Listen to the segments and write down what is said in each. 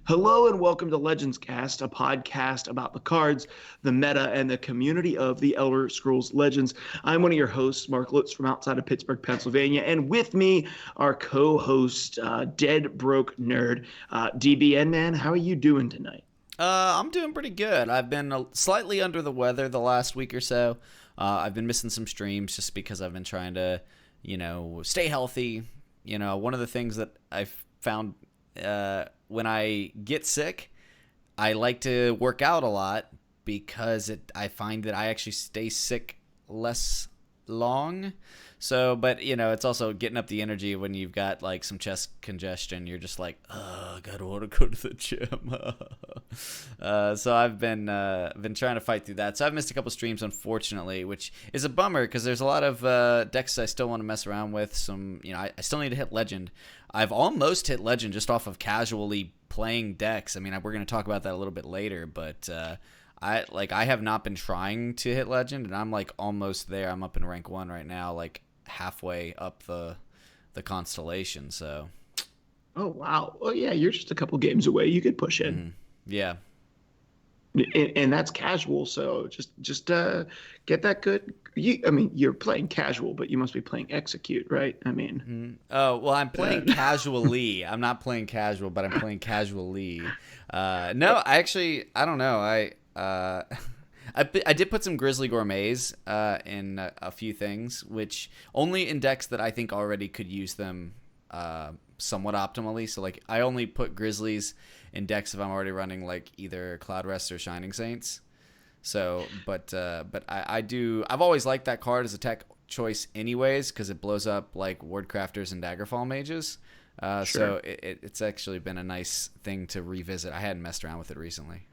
Hello and welcome to Legends Cast, a podcast about the cards, the meta, and the community of the Elder Scrolls Legends. I'm one of your hosts, Mark Lutz from outside of Pittsburgh, Pennsylvania, and with me, our co-host, Dead Broke Nerd, DBN man. How are you doing tonight? I'm doing pretty good. I've been slightly under the weather the last week or so. I've been missing some streams just because I've been trying to, stay healthy. One of the things that I've found when I get sick, I like to work out a lot because I find that I actually stay sick less long. So, but it's also getting up the energy when you've got like some chest congestion. You're just like, oh, I gotta want to go to the gym. So I've been trying to fight through that. So I've missed a couple streams, unfortunately, which is a bummer because there's a lot of decks I still want to mess around with. Some, I still need to hit Legend. I've almost hit Legend just off of casually playing decks. I mean, we're going to talk about that a little bit later, but I have not been trying to hit Legend, and I'm like almost there. I'm up in rank 1 right now, like halfway up the constellation. So, Oh wow! Well, yeah, you're just a couple games away. You could push in, yeah. and that's casual. So just get that good. You're playing casual, but you must be playing execute, right? Oh, well, I'm playing casually. I'm not playing casual, but I'm playing casually. No, I don't know. I did put some Grizzly Gourmets in a few things, which only in decks that I think already could use them somewhat optimally. So like I only put Grizzlies in decks if I'm already running like either Cloud Rest or Shining Saints. So, but I've always liked that card as a tech choice anyways because it blows up like Wardcrafters and Daggerfall mages. Sure. So it's actually been a nice thing to revisit. I hadn't messed around with it recently.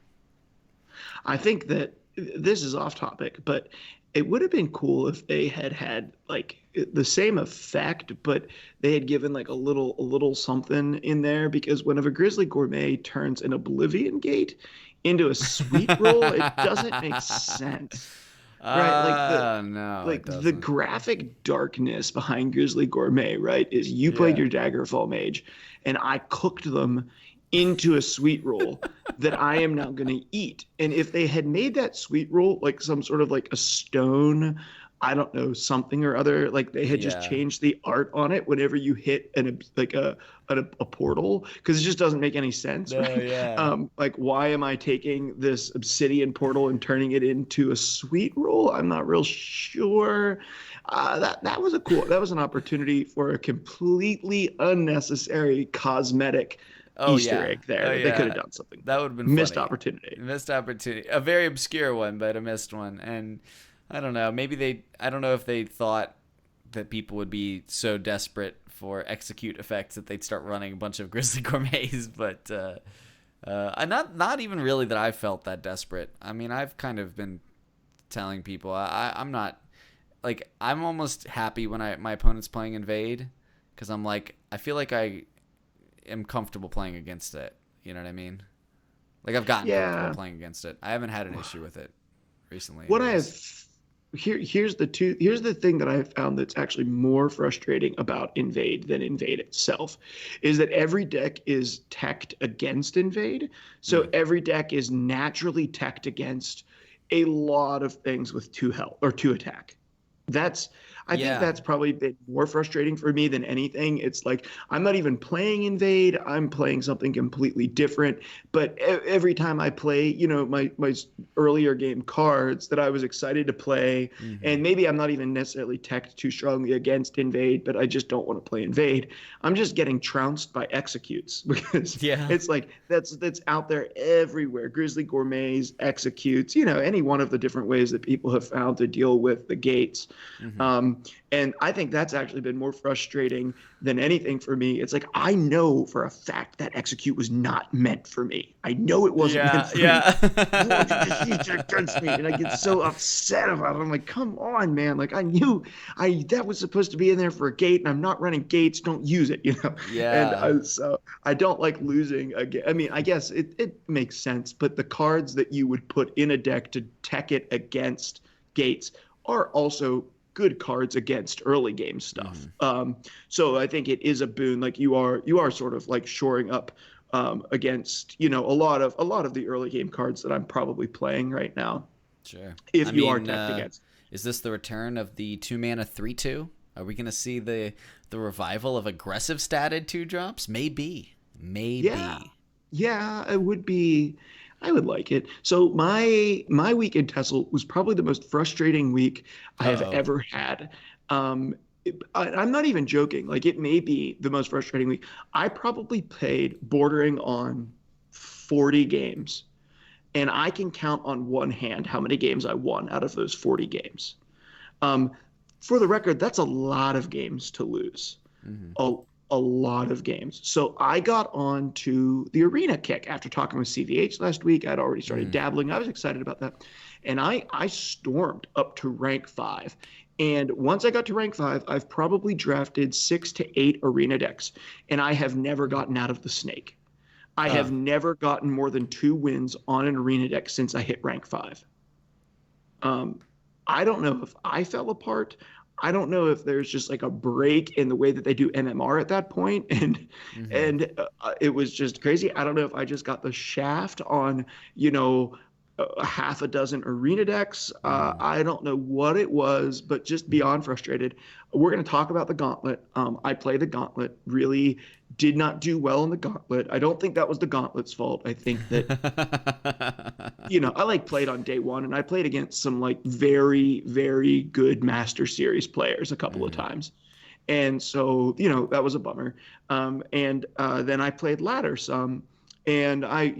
I think that this is off topic, but it would have been cool if they had like the same effect, but they had given like a little something in there because whenever Grizzly Gourmet turns an Oblivion Gate into a sweet roll, it doesn't make sense. Right? No, it Like the doesn't. graphic darkness behind Grizzly Gourmet, right? Is you played Yeah. your Daggerfall mage and I cooked them into a sweet roll that I am now going to eat. And if they had made that sweet roll like some sort of like a stone, I don't know, something or other, like they had just Yeah. changed the art on it whenever you hit a portal, because it just doesn't make any sense, No, right? yeah. Like why am I taking this obsidian portal and turning it into a sweet roll? I'm not real sure. That was an opportunity for a completely unnecessary cosmetic Oh Easter yeah. egg there Oh that they could yeah. have done something. That would have been Missed funny. opportunity. Missed opportunity. A very obscure one, but a missed one. And I don't know. I don't know if they thought that people would be so desperate for execute effects that they'd start running a bunch of Grizzly Gourmets, but I not even really that I felt that desperate. I mean, I've kind of been telling people I'm not like I'm almost happy when my opponent's playing invade because I'm like I feel like I am comfortable playing against it. You know what I mean? Like I've gotten comfortable Yeah. playing against it. I haven't had an issue with it recently, What I have anyways. here's the thing that I have found that's actually more frustrating about Invade than Invade itself is that every deck is teched against Invade. So Mm. every deck is naturally teched against a lot of things with 2 health or 2 attack. That's I think Yeah, that's probably been more frustrating for me than anything. It's like I'm not even playing Invade. I'm playing something completely different. But every time I play, my earlier game cards that I was excited to play, hmm and maybe I'm not even necessarily teched too strongly against Invade, but I just don't want to play Invade. I'm just getting trounced by executes because yeah, it's like that's out there everywhere. Grizzly Gourmets, executes, any one of the different ways that people have found to deal with the gates. hmm And I think that's actually been more frustrating than anything for me. It's like I know for a fact that execute was not meant for me. I know it wasn't meant yeah, for me. Why did this use it yeah. against me? And I get so upset about it. I'm like, come on, man. Like I knew I that was supposed to be in there for a gate, and I'm not running gates. Don't use it. And Yeah. so I don't like losing again. I mean, I guess it makes sense, but the cards that you would put in a deck to tech it against gates are also good cards against early game stuff. hmm So I think it is a boon. Like you are sort of like shoring up against a lot of the early game cards that I'm probably playing right now. Sure. I If you are mean, tapped against. is this the return of the 2 mana 3/2? Are we going to see the revival of aggressive statted 2 drops? Maybe. Yeah, Maybe. yeah, it would be. I would like it. So my week in TESL was probably the most frustrating week I have Uh-oh. ever had. I'm not even joking. Like it may be the most frustrating week. I probably played bordering on 40 games, and I can count on one hand how many games I won out of those 40 games. Um, for the record, that's a lot of games to lose. Hmm. A, a lot of games. So I got on to the arena kick after talking with CVH last week. I'd already started Mm. dabbling. I was excited about that. And I stormed up to rank 5. And once I got to rank 5, I've probably drafted 6 to 8 arena decks. And I have never gotten out of the snake. I Oh. have never gotten more than 2 wins on an arena deck since I hit rank 5. Um, I don't know if I fell apart. I don't know if there's just like a break in the way that they do MMR at that point, and Hmm. and it was just crazy. I don't know if I just got the shaft on, you know, a half a dozen arena decks. Hmm. I don't know what it was, but just beyond frustrated. We're going to talk about the gauntlet. I played the gauntlet. Really did not do well in the gauntlet. I don't think that was the gauntlet's fault. I think that I like played on day one and I played against some like very, very good Master Series players a couple of Hmm. times. And so, that was a bummer. And then I played ladder some. And I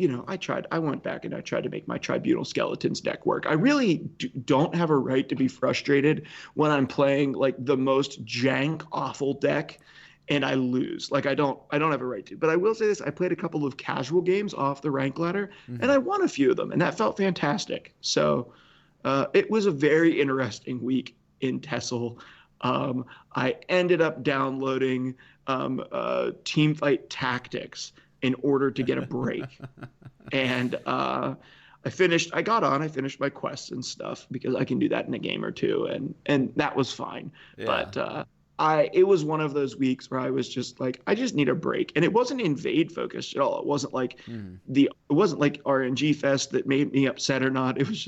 went back and I tried to make my Tribunal Skeletons deck work. I really don't have a right to be frustrated when I'm playing like the most jank, awful deck and I lose. Like I don't have a right to. But I will say this: I played a couple of casual games off the rank ladder, and Hmm. I won a few of them, and that felt fantastic. So it was a very interesting week in TESL. I ended up downloading Teamfight Tactics in order to get a break, and I got on. I finished my quests and stuff because I can do that in a game or two, and that was fine. Yeah. But it was one of those weeks where I was just like, I just need a break, and it wasn't invade focused at all. It wasn't like Hmm. RNG fest that made me upset or not. It was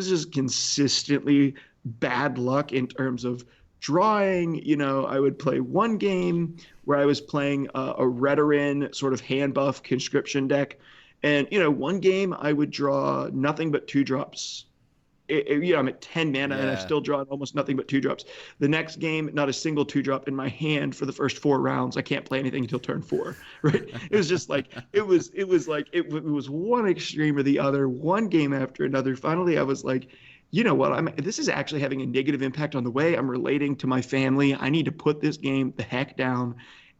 just consistently bad luck in terms of drawing. I would play one game where I was playing a Redoran sort of hand buff conscription deck. And, one game I would draw nothing but 2 drops. I'm at 10 mana and I've Yeah. still drawn almost nothing but 2 drops. The next game, not a single 2 drop in my hand for the first 4 rounds. I can't play anything until turn 4. Right? It was just like it was one extreme or the other, one game after another. Finally, I was like, you know what? This is actually having a negative impact on the way I'm relating to my family. I need to put this game the heck down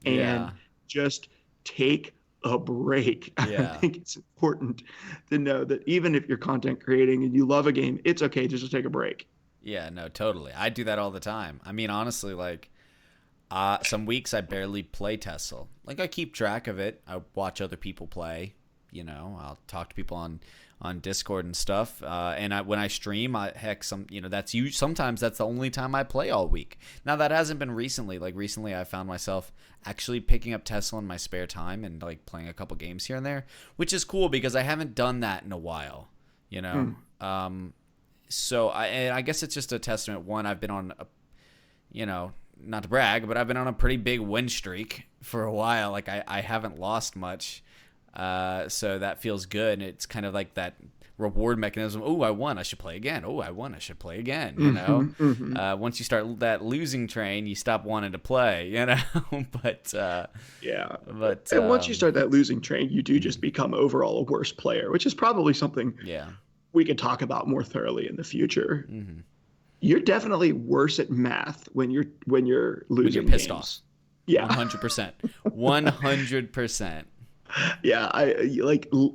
and Yeah. just take a break. I Yeah. think it's important to know that even if you're content creating and you love a game, it's okay just to take a break. Yeah, no, totally. I do that all the time. I mean, honestly, like, some weeks I barely play TESL. Like, I keep track of it. I watch other people play. I'll talk to people on Discord and stuff. And when I stream, that's you. Sometimes that's the only time I play all week. Now that hasn't been recently. Like recently, I found myself actually picking up TESL in my spare time and like playing a couple games here and there, which is cool because I haven't done that in a while. You know. Mm. So I guess it's just a testament. One, I've been on not to brag, but I've been on a pretty big win streak for a while. Like I haven't lost much. So that feels good. And it's kind of like that reward mechanism. Oh, I won. I should play again. Oh, I won. I should play again. Mm-hmm. Once you start that losing train, you stop wanting to play, but, Yeah. but, And once you start that losing train, you do just mhm, become overall a worse player, which is probably something yeah. we could talk about more thoroughly in the future. Hmm. You're definitely worse at math when you're When you're losing pissed off. games. Yeah. 100%. 100%. Yeah,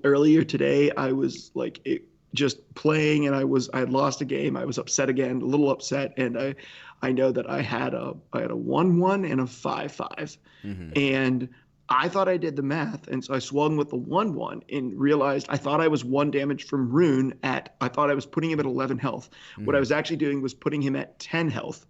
earlier today I was like just playing and I had lost a game. I was upset again, a little upset, and I know that I had a 1-1 and a 5-5. Hmm. And I thought I did the math, and so I swung with the 1-1 and realized I thought I was 1 damage from Rune I thought I was putting him at 11 health. What I Hmm. was actually doing was putting him at 10 health.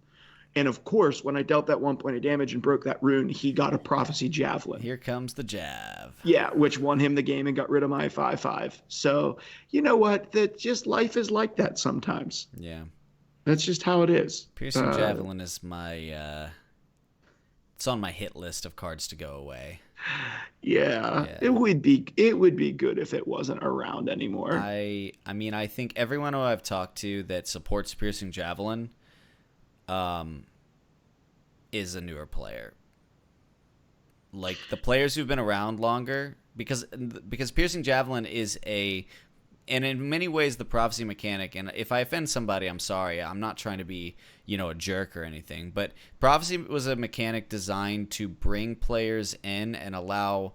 And of course, when I dealt that 1 point of damage and broke that rune, he got a Prophecy Javelin. Here comes the Jav. Yeah, which won him the game and got rid of my 5/5. So, you know what? That just life is like that sometimes. Yeah. That's just how it is. Piercing Javelin is my it's on my hit list of cards to go away. Yeah, Yeah. it would be good if it wasn't around anymore. I mean, I think everyone who I've talked to that supports Piercing Javelin is a newer player. Like the players who've been around longer, because Piercing Javelin is and in many ways the prophecy mechanic, and if I offend somebody, I'm sorry. I'm not trying to be, a jerk or anything, but prophecy was a mechanic designed to bring players in and allow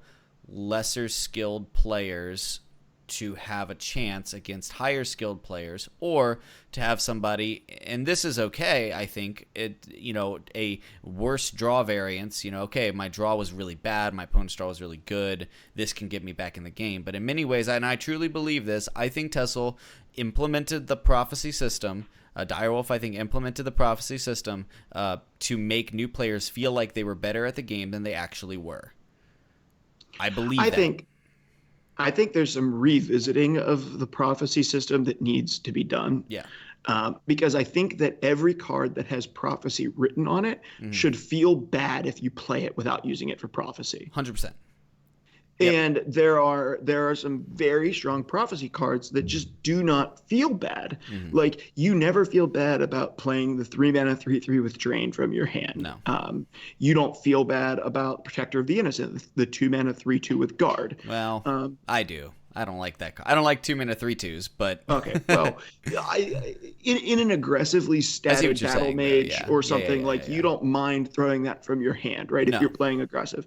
lesser skilled players to have a chance against higher skilled players, or to have somebody, and this is okay, I think, a worse draw variance, okay, my draw was really bad, my opponent's draw was really good, this can get me back in the game. But in many ways, and I truly believe this, I think TESL implemented the prophecy system, Direwolf, I think, implemented the prophecy system to make new players feel like they were better at the game than they actually were. I believe that. I think there's some revisiting of the prophecy system that needs to be done. Yeah. Because I think that every card that has prophecy written on it should feel bad if you play it without using it for prophecy. 100%. Yep. And there are some very strong prophecy cards that just do not feel bad. Like you never feel bad about playing the 3-mana 3/3 with Drain from your hand. No. You don't feel bad about Protector of the Innocent, the 2-mana 3/2 with Guard. Well, I do. I don't like that card. I don't like 2-mana 3/2s, but okay. Well, in an aggressively static battle mage or something you don't mind throwing that from your hand, right? If you're playing aggressive.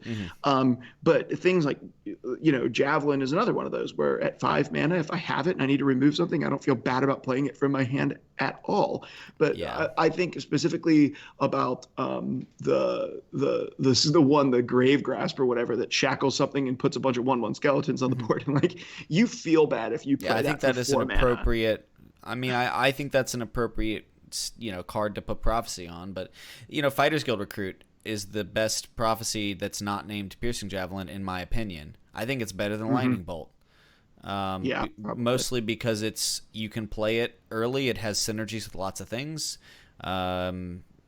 But things like Javelin is another one of those where at 5 mana, if I have it and I need to remove something, I don't feel bad about playing it from my hand at all. But I think specifically about the Grave Grasp or whatever that shackles something and puts a bunch of 1/1 skeletons on the board, and you feel bad if you play that. I think that is an mana. appropriate. I mean, I think that's an appropriate card to put prophecy on. But Fighters Guild Recruit is the best prophecy that's not named Piercing Javelin, in my opinion. I think it's better than Lightning Bolt. Mostly because you can play it early. It has synergies with lots of things.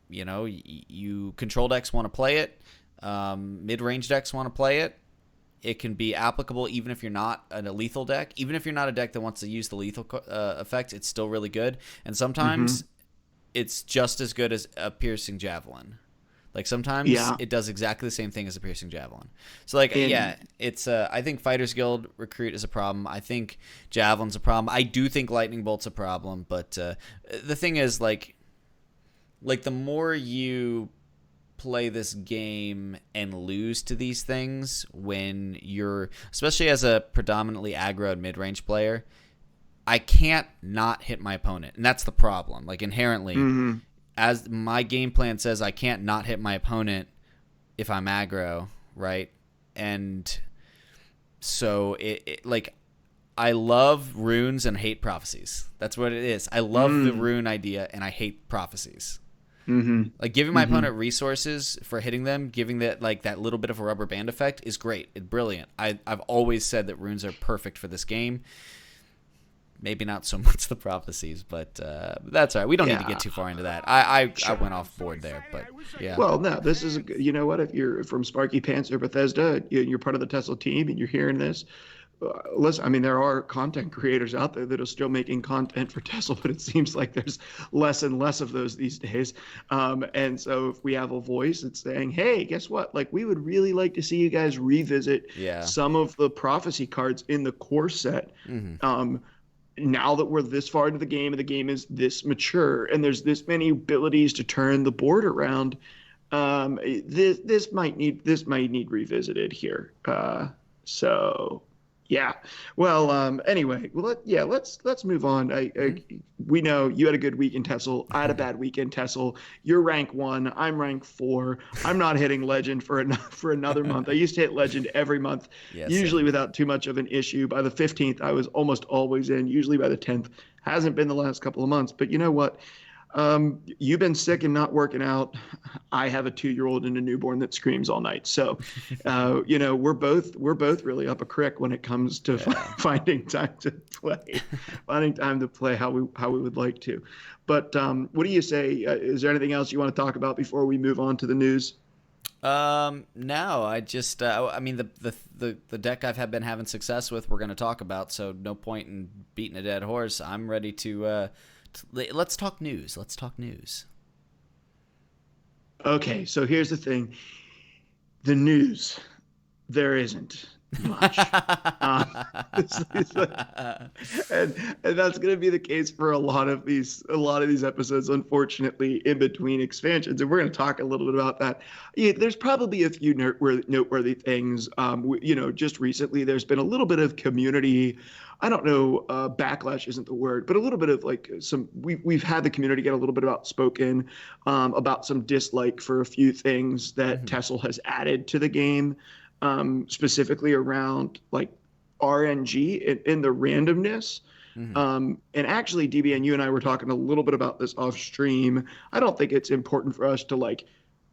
You control decks want to play it. Mid-range decks want to play it. It can be applicable even if you're not a lethal deck. Even if you're not a deck that wants to use the lethal effect, it's still really good. And sometimes it's just as good as a Piercing Javelin. Like sometimes it does exactly the same thing as a Piercing Javelin. So it's I think Fighters Guild Recruit is a problem. I think Javelin's a problem. I do think Lightning Bolt's a problem. But the thing is, like the more you play this game and lose to these things when you're, especially as a predominantly aggroed mid-range player, I can't not hit my opponent. And that's the problem. Like inherently, as my game plan says, I can't not hit my opponent if I'm aggro, right? And so I love runes and hate prophecies. That's what it is. I love the rune idea and I hate prophecies. Like giving my opponent resources for hitting them, giving that little bit of a rubber band effect is great. It's brilliant. I've always said that runes are perfect for this game. Maybe not so much the prophecies, but that's all right. We don't need to get too far into that. I went off board there, but yeah. Well, no, this is what, if you're from Sparky Pants or Bethesda, you're part of the TESL team and you're hearing this. Listen, I mean, there are content creators out there that are still making content for TESL, but it seems like there's less and less of those these days. And so if we have a voice that's saying, hey, guess what? We would really like to see you guys revisit some of the prophecy cards in the core set. Now that we're this far into the game and the game is this mature and there's this many abilities to turn the board around, this might need revisited here. So yeah. Well, anyway, let's move on. We know you had a good week in TESL. I had a bad week in TESL. You're rank 1. I'm rank 4. I'm not hitting Legend for another month. I used to hit Legend every month, usually without too much of an issue. By the 15th, I was almost always in. Usually by the 10th, hasn't been the last couple of months. But you know what? You've been sick and not working out. I have a 2-year-old and a newborn that screams all night. So, we're both really up a creek when it comes to Yeah. finding time to play, how we would like to. But what do you say? Is there anything else you want to talk about before we move on to the news? No, I just, I mean, the deck been having success with, we're going to talk about, so no point in beating a dead horse. I'm ready to let's talk news. Let's talk news. Okay, so here's the thing. The news, there isn't much. Uh, and that's going to be the case for a lot of these episodes, unfortunately, in between expansions. And we're going to talk a little bit about that. Yeah, there's probably a few noteworthy things. Just recently, there's been a little bit of community. I don't know, backlash isn't the word, but a little bit of like we've had the community get a little bit outspoken about some dislike for a few things that TESL has added to the game, specifically around like RNG in the randomness. And actually, DBN, you and I were talking a little bit about this off stream. I don't think it's important for us to like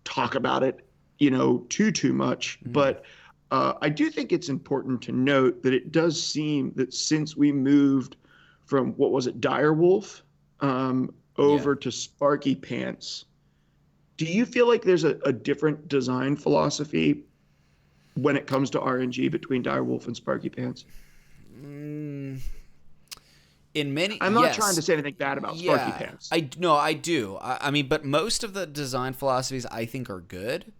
talk about it, too much, but I do think it's important to note that it does seem that since we moved from, what was it, Direwolf, over to Sparky Pants, do you feel like there's a different design philosophy when it comes to RNG between Direwolf and Sparky Pants? In many, I'm not trying to say anything bad about Sparky Pants. I do. I mean, but most of the design philosophies I think are good.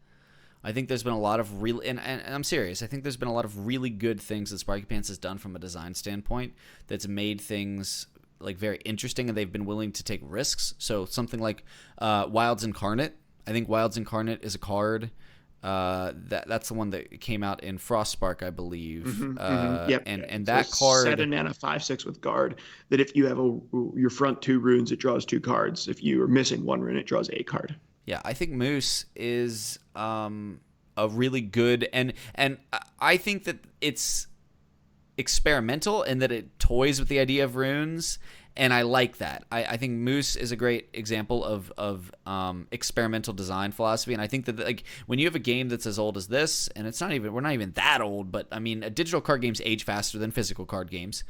I think there's been a lot of and I'm serious. I think there's been a lot of really good things that Sparky Pants has done from a design standpoint that's made things like very interesting, and they've been willing to take risks. So something like Wilds Incarnate. I think Wilds Incarnate is a card that's the one that came out in Frostspark, I believe. Yep. And that card 7 and a 5/6 with guard. That if you have your front 2 runes, it draws 2 cards. If you are missing 1 rune, it draws a card. Yeah, I think Moose is a really good, and I think that it's experimental and that it toys with the idea of runes, and I like that. I think Moose is a great example of experimental design philosophy, and I think that like when you have a game that's as old as this, and we're not even that old, but I mean, digital card games age faster than physical card games.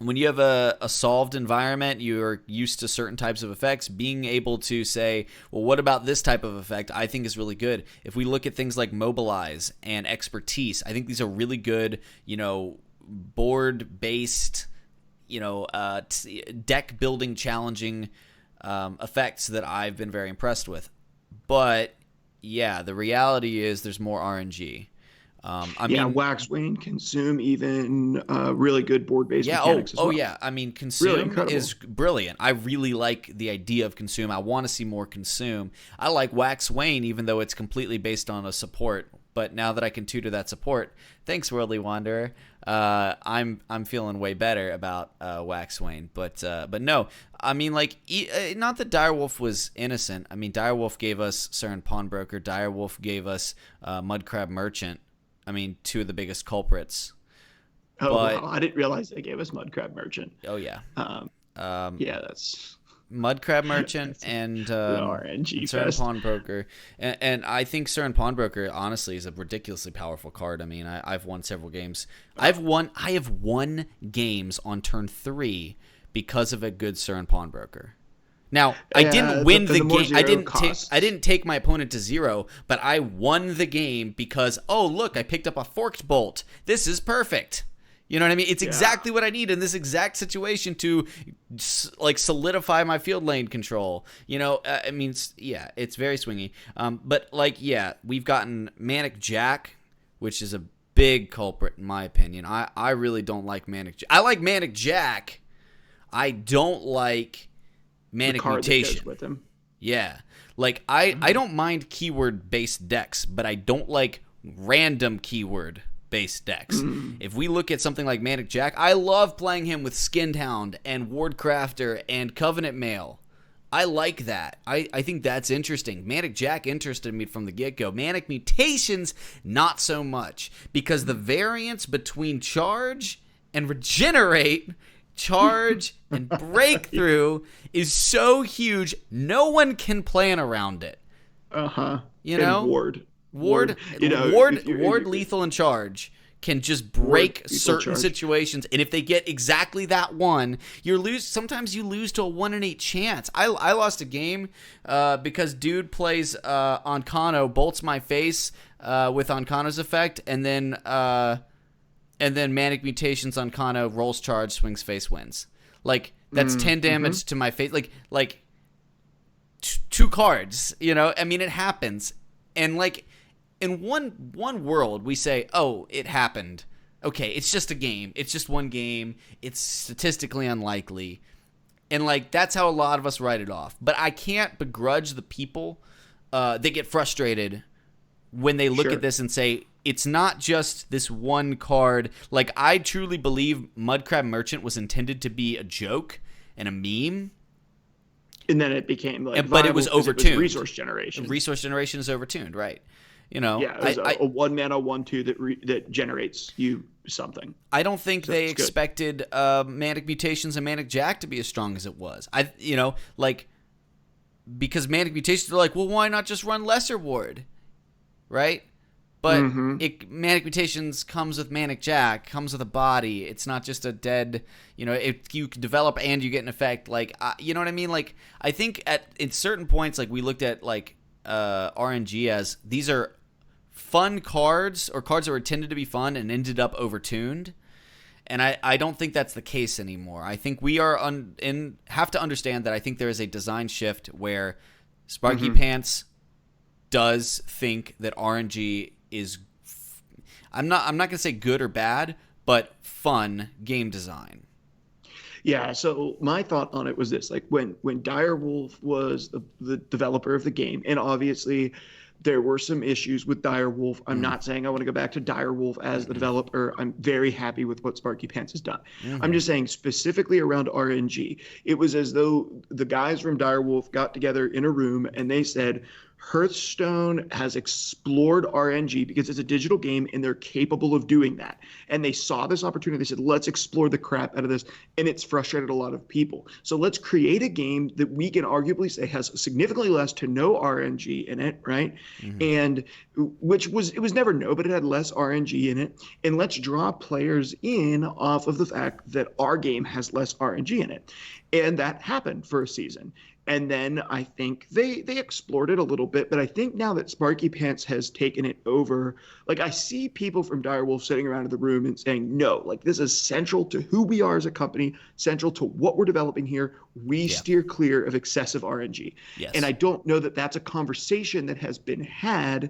When you have a solved environment, you're used to certain types of effects. Being able to say, well, what about this type of effect, I think is really good. If we look at things like Mobilize and Expertise, I think these are really good, board-based, deck-building challenging effects that I've been very impressed with. But, yeah, the reality is there's more RNG. Waxwing, Consume, even really good board-based mechanics as well. Yeah. I mean, Consume is brilliant. I really like the idea of Consume. I want to see more Consume. I like Waxwayne, even though it's completely based on a support. But now that I can tutor that support, thanks, Worldly Wanderer. I'm feeling way better about Waxwayne. But no, I mean, like, not that Direwolf was innocent. I mean, Direwolf gave us Cern Pawnbroker. Direwolf gave us Mudcrab Merchant. I mean, 2 of the biggest culprits. Wow. I didn't realize they gave us Mudcrab Merchant. Oh, yeah. That's... Mudcrab Merchant and RNG Cern Pawnbroker. And I think Cern Pawnbroker, honestly, is a ridiculously powerful card. I mean, I've won several games. I have won games on turn 3 because of a good Cern Pawnbroker. Now, I didn't win the game. I didn't take my opponent to 0, but I won the game because, oh, look, I picked up a Forked Bolt. This is perfect. You know what I mean? It's exactly what I need in this exact situation to like solidify my field lane control. I mean, it's very swingy. But like, we've gotten Manic Jack, which is a big culprit in my opinion. I really don't like Manic Jack. I like Manic Jack. I don't like Manic Mutation with him. Yeah. Like I don't mind keyword based decks, but I don't like random keyword based decks. If we look at something like Manic Jack, I love playing him with Skinned Hound and Wardcrafter and Covenant Mail. I like that. I think that's interesting. Manic Jack interested me from the get-go. Manic Mutations, not so much, because the variance between charge and regenerate charge, and breakthrough is so huge, no one can plan around it. You know? And ward. Ward, You know, Ward, lethal, and charge can just break certain situations, and if they get exactly that one, sometimes you lose to a 1 in 8 chance. I lost a game because dude plays Onkano, bolts my face with Onkano's effect, and then Manic Mutations Onkano rolls charge, swings face, wins. Like, that's 10 damage to my face. Like 2 cards, you know? I mean, it happens. And, like, in one world, we say, oh, it happened. Okay, it's just a game. It's just one game. It's statistically unlikely. And, like, that's how a lot of us write it off. But I can't begrudge the people that get frustrated when they look at this and say, it's not just this one card. Like, I truly believe Mudcrab Merchant was intended to be a joke and a meme. And then it became, like, but it was overtuned. It was resource generation. Resource generation is overtuned, right? You know, yeah, it was a 1 mana 1/2 that generates you something. I don't think they expected Manic Mutations and Manic Jack to be as strong as it was. Because Manic Mutations are like, well, why not just run Lesser Ward, right? But Manic Mutations comes with Manic Jack, comes with a body. It's not just a dead, you know, if you develop and you get an effect. Like, you know what I mean? Like, I think at certain points, like, we looked at, like, RNG as these are fun cards or cards that were intended to be fun and ended up overtuned. And I don't think that's the case anymore. I think we are have to understand that I think there is a design shift where Sparky Pants does think that RNG is I'm not going to say good or bad, but fun game design. Yeah, so my thought on it was this: like, when Direwolf was the developer of the game, and obviously there were some issues with Direwolf. I'm not saying I want to go back to Direwolf as the developer. I'm very happy with what Sparky Pants has done. I'm just saying specifically around RNG, it was as though the guys from Direwolf got together in a room and they said, Hearthstone has explored RNG because it's a digital game and they're capable of doing that. And they saw this opportunity. They said, let's explore the crap out of this. And it's frustrated a lot of people. So let's create a game that we can arguably say has significantly less to no RNG in it, right? And it was never no, but it had less RNG in it. And let's draw players in off of the fact that our game has less RNG in it. And that happened for a season. And then I think they explored it a little bit, but I think now that Sparky Pants has taken it over, like, I see people from Direwolf sitting around in the room and saying, no, like, this is central to who we are as a company, central to what we're developing here. We steer clear of excessive RNG. Yes. And I don't know that that's a conversation that has been had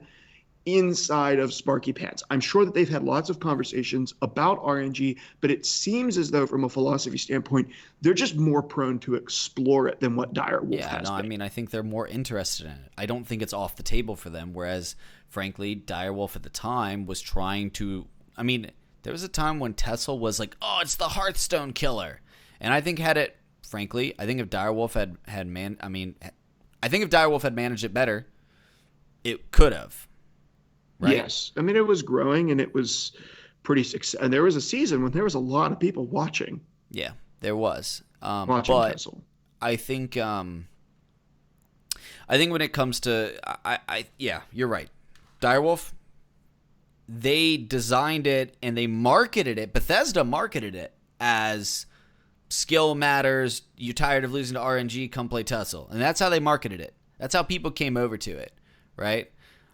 inside of Sparky Pants. I'm sure that they've had lots of conversations about RNG, but it seems as though from a philosophy standpoint, they're just more prone to explore it than what Direwolf has been. I mean, I think they're more interested in it. I don't think it's off the table for them, whereas, frankly, Direwolf at the time was trying to... I mean, there was a time when TESL was like, oh, it's the Hearthstone killer. And I think frankly, I think if Direwolf if Direwolf had managed it better, it could have. Right? Yes. I mean, it was growing and it was pretty successful. And there was a season when there was a lot of people watching. Yeah, there was. Watching but TESL. I think when it comes to, you're right. Direwolf, they designed it and they marketed it. Bethesda marketed it as skill matters. You're tired of losing to RNG, come play TESL. And that's how they marketed it. That's how people came over to it, right?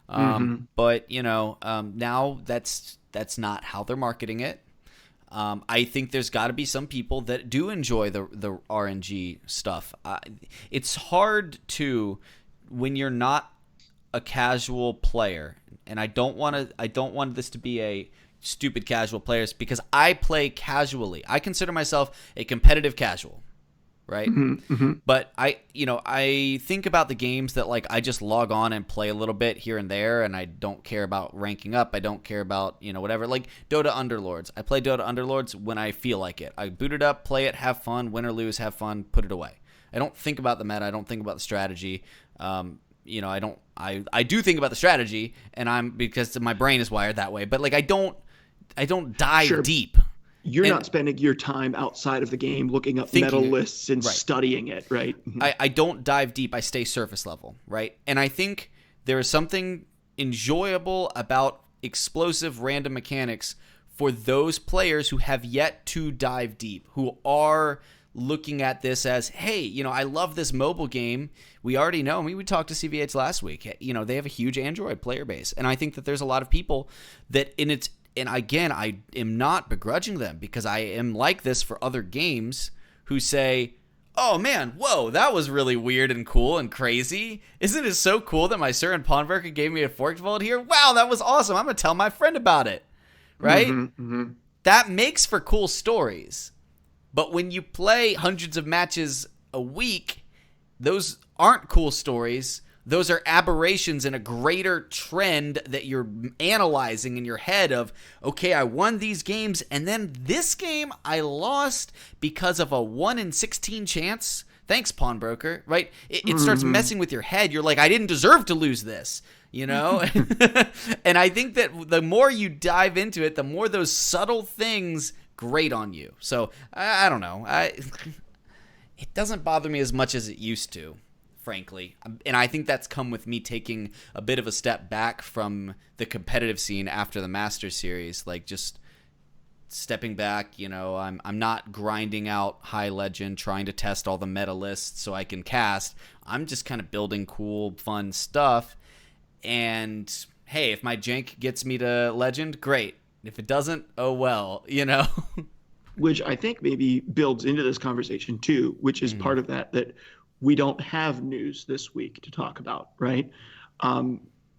But now that's not how they're marketing it. I think there's got to be some people that do enjoy the RNG stuff. It's hard to, when you're not a casual player, and I don't want this to be a stupid casual players, because I play casually. I consider myself a competitive casual. Right. But I think about the games that, like, I just log on and play a little bit here and there, and I don't care about ranking up. I don't care about, whatever, like Dota Underlords. I play Dota Underlords when I feel like it. I boot it up, play it, have fun, win or lose, have fun, put it away. I don't think about the meta. I don't think about the strategy. I do think about the strategy, and because my brain is wired that way, but, like, I don't dive deep. you're And not spending your time outside of the game looking up meta thinking, lists and right. studying it, right? I don't dive deep. I stay surface level, right? And I think there is something enjoyable about explosive random mechanics for those players who have yet to dive deep, who are looking at this as, hey, I love this mobile game. We already know. I mean, we talked to CVH last week. They have a huge Android player base. And I think that there's a lot of people that and again, I am not begrudging them because I am like this for other games who say, oh man, whoa, that was really weird and cool and crazy. Isn't it so cool that my Sir and Pawnbroker gave me a forked vault here? Wow, that was awesome. I'm going to tell my friend about it. Right? That makes for cool stories. But when you play hundreds of matches a week, those aren't cool stories. Those are aberrations in a greater trend that you're analyzing in your head of, okay, I won these games, and then this game I lost because of a 1 in 16 chance. Thanks, Pawnbroker, right? It starts messing with your head. You're like, I didn't deserve to lose this, And I think that the more you dive into it, the more those subtle things grate on you. So, I don't know. It doesn't bother me as much as it used to, frankly. And I think that's come with me taking a bit of a step back from the competitive scene after the Masters series, like just stepping back. I'm not grinding out high legend, trying to test all the meta lists so I can cast. I'm just kind of building cool, fun stuff. And hey, if my jank gets me to legend, great. If it doesn't, oh well, Which I think maybe builds into this conversation too, which is part of that we don't have news this week to talk about, right?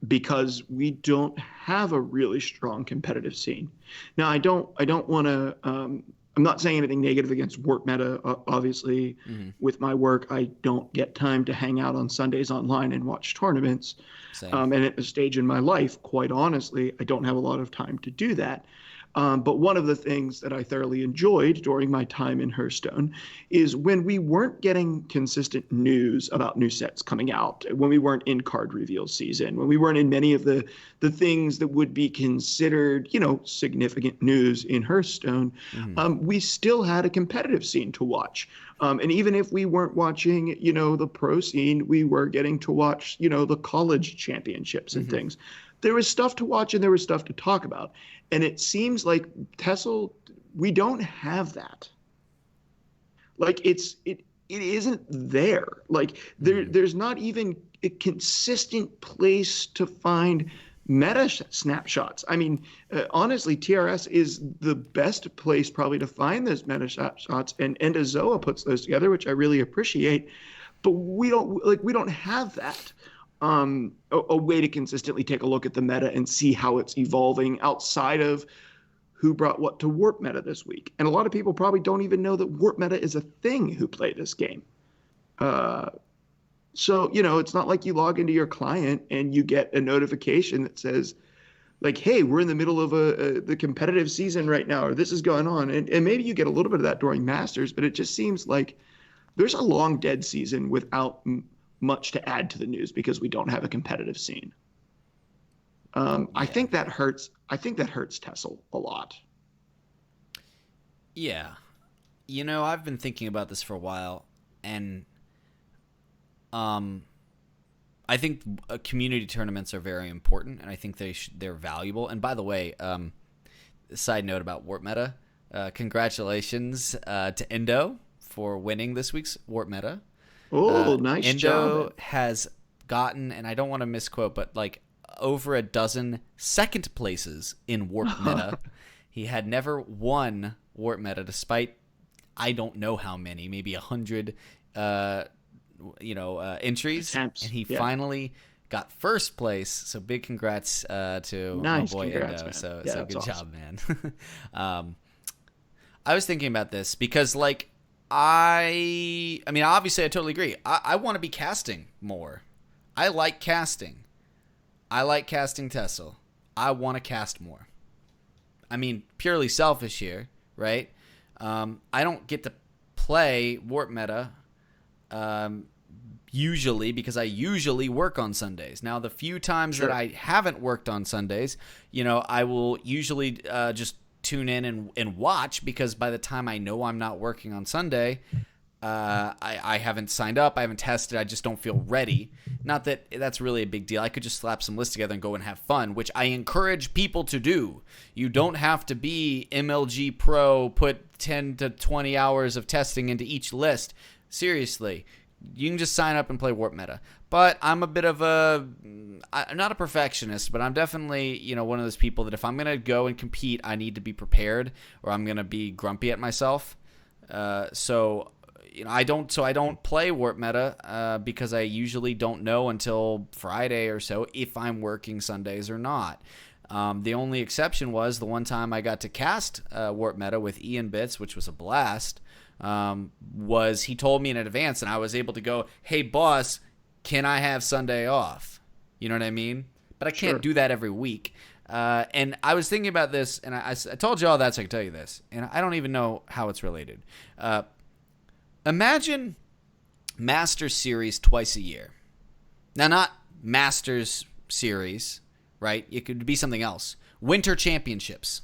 Because we don't have a really strong competitive scene. Now, I don't want to. I'm not saying anything negative against Warp Meta. Obviously, with my work, I don't get time to hang out on Sundays online and watch tournaments. And at this stage in my life, quite honestly, I don't have a lot of time to do that. But one of the things that I thoroughly enjoyed during my time in Hearthstone is when we weren't getting consistent news about new sets coming out, when we weren't in card reveal season, when we weren't in many of the things that would be considered, significant news in Hearthstone, we still had a competitive scene to watch. And even if we weren't watching, the pro scene, we were getting to watch, the college championships and things. There was stuff to watch and there was stuff to talk about. And it seems like TESL, we don't have that. Like it isn't there. Like there's not even a consistent place to find meta snapshots. I mean, honestly, TRS is the best place probably to find those meta snapshots, and Endozoa puts those together, which I really appreciate. But we don't have that. A way to consistently take a look at the meta and see how it's evolving outside of who brought what to Warp Meta this week. And a lot of people probably don't even know that Warp Meta is a thing who play this game. So, it's not like you log into your client and you get a notification that says, like, hey, we're in the middle of the competitive season right now, or this is going on. And maybe you get a little bit of that during Masters, but it just seems like there's a long dead season without much to add to the news because we don't have a competitive scene. I think that hurts. I think that hurts TESL a lot. Yeah. I've been thinking about this for a while, and I think community tournaments are very important, and I think they're valuable. And by the way, side note about Warp Meta, congratulations to Endo for winning this week's Warp Meta. Oh, nice job. Endo has gotten, and I don't want to misquote, but like over a dozen second places in Warp Meta. He had never won Warp Meta despite I don't know how many, maybe 100 entries. Attempts. And he finally got first place. So big congrats to nice. My boy Congrats, Endo. man. So good awesome. job, man. I was thinking about this because like I mean, obviously I totally agree. I want to be casting more. I like casting. I like casting TESL. I want to cast more. I mean, purely selfish here, right? I don't get to play Warp Meta usually because I usually work on Sundays. Now, the few times that I haven't worked on Sundays, I will usually just tune in and watch, because by the time I know I'm not working on Sunday, I haven't signed up, I haven't tested, I just don't feel ready. Not that that's really a big deal. I could just slap some lists together and go and have fun, which I encourage people to do. You don't have to be MLG Pro, put 10 to 20 hours of testing into each list. Seriously, you can just sign up and play Warp Meta. But I'm a bit of I'm not a perfectionist, but I'm definitely, one of those people that if I'm going to go and compete, I need to be prepared, or I'm going to be grumpy at myself. So I don't play Warp Meta because I usually don't know until Friday or so if I'm working Sundays or not. The only exception was the one time I got to cast Warp Meta with Ian Bits, which was a blast. Was he told me in advance, and I was able to go, hey boss, can I have Sunday off? You know what I mean? But I can't do that every week. And I was thinking about this, and I told you all that so I can tell you this, and I don't even know how it's related. Imagine Masters Series twice a year. Now, not Masters Series, right? It could be something else. Winter Championships,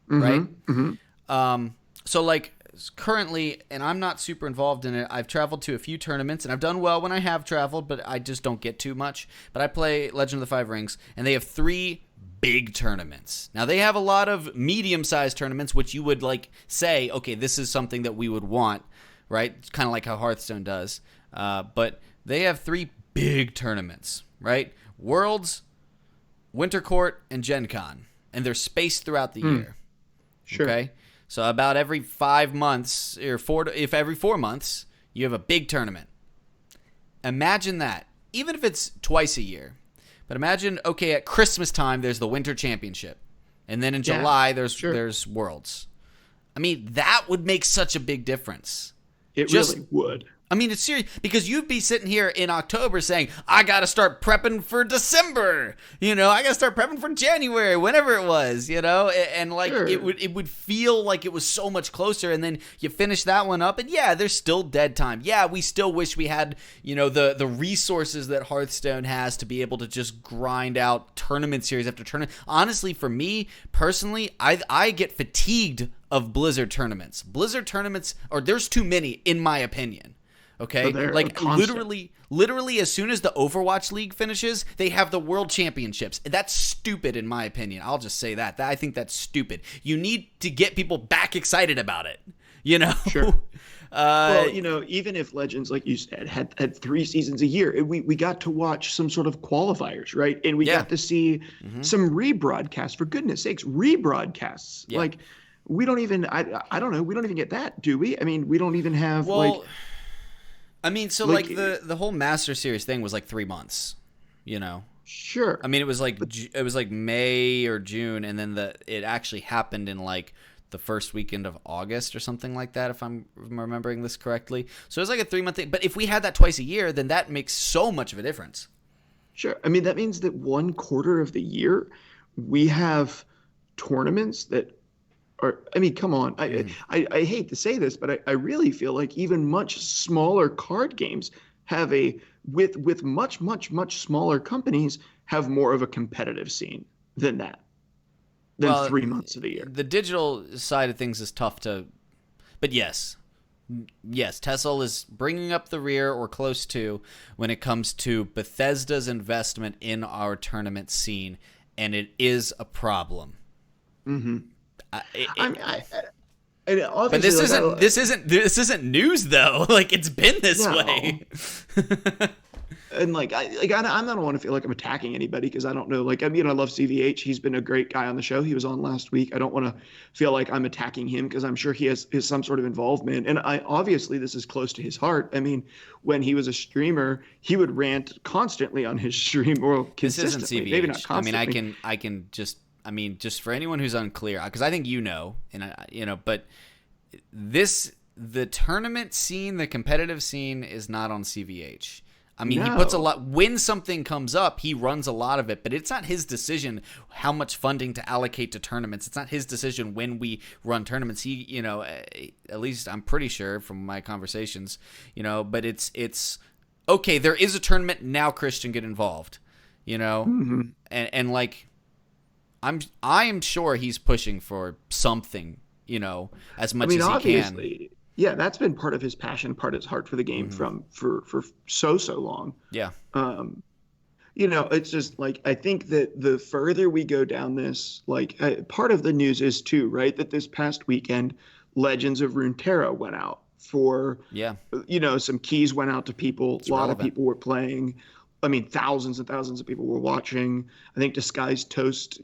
right? Mm-hmm. So, like, currently, and I'm not super involved in it, I've traveled to a few tournaments, and I've done well when I have traveled, but I just don't get too much. But I play Legend of the Five Rings, and they have 3 big tournaments. Now, they have a lot of medium-sized tournaments, which you would, like, say, okay, this is something that we would want, right? It's kind of like how Hearthstone does. But they have 3 big tournaments, right? Worlds, Winter Court, and Gen Con. And they're spaced throughout the year. Sure. Okay? So about every 5 months, or if every 4 months, you have a big tournament. Imagine that. Even if it's twice a year. But imagine, okay, at Christmas time, there's the Winter Championship. And then in July, there's Worlds. I mean, that would make such a big difference. It really would. I mean, it's serious, because you'd be sitting here in October saying, I got to start prepping for December, I got to start prepping for January, whenever it was, and like it would feel like it was so much closer, and then you finish that one up, and yeah, there's still dead time. Yeah, we still wish we had, the resources that Hearthstone has to be able to just grind out tournament series after tournament. Honestly, for me, personally, I get fatigued of Blizzard tournaments. There's too many, in my opinion. Okay, like literally, as soon as the Overwatch League finishes, they have the World Championships. That's stupid, in my opinion. I'll just say that. I think that's stupid. You need to get people back excited about it. Sure. Well, even if Legends, like you said, had 3 seasons a year, we got to watch some sort of qualifiers, right? And we got to see some rebroadcasts. For goodness sakes, rebroadcasts. Yeah. Like, we don't even. I don't know. We don't even get that, do we? I mean, we don't even have I mean, so like the whole Master Series thing was like 3 months, Sure. I mean, it was like May or June, and then it actually happened in like the first weekend of August or something like that, if I'm remembering this correctly. So it was like a 3-month thing. But if we had that twice a year, then that makes so much of a difference. Sure. I mean, that means that 1/4 of the year we have tournaments that. I mean, come on. I hate to say this, but I really feel like even much smaller card games have with much, much, much smaller companies have more of a competitive scene than 3 months of the year. The digital side of things is tough to, but yes, TESL is bringing up the rear or close to when it comes to Bethesda's investment in our tournament scene, and it is a problem. Mm-hmm. But this isn't news though. Like, it's been this way. And like I don't want to feel like I'm attacking anybody, because I don't know. Like, I mean, I love CVH. He's been a great guy on the show. He was on last week. I don't want to feel like I'm attacking him, because I'm sure he has some sort of involvement. And obviously this is close to his heart. I mean, when he was a streamer, he would rant constantly on his stream, or consistently. This isn't CVH. Maybe not constantly. I can just. I mean, just for anyone who's unclear, because I think but the tournament scene, the competitive scene, is not on CVH. I mean, He puts a lot. When something comes up, he runs a lot of it, but it's not his decision how much funding to allocate to tournaments. It's not his decision when we run tournaments. He, at least I'm pretty sure from my conversations, but it's okay. There is a tournament now. Christian, get involved, and like. I'm sure he's pushing for something, as I much mean, as he can. obviously, yeah, that's been part of his passion, part of his heart for the game Hmm. for so long. Yeah. Um, it's just like I think that the further we go down this, like part of the news is too, right, that this past weekend, Legends of Runeterra went out for, Yeah. some keys went out to people. A It's lot of relevant. people were playing. I mean, thousands and thousands of people were watching. I think Disguised Toast,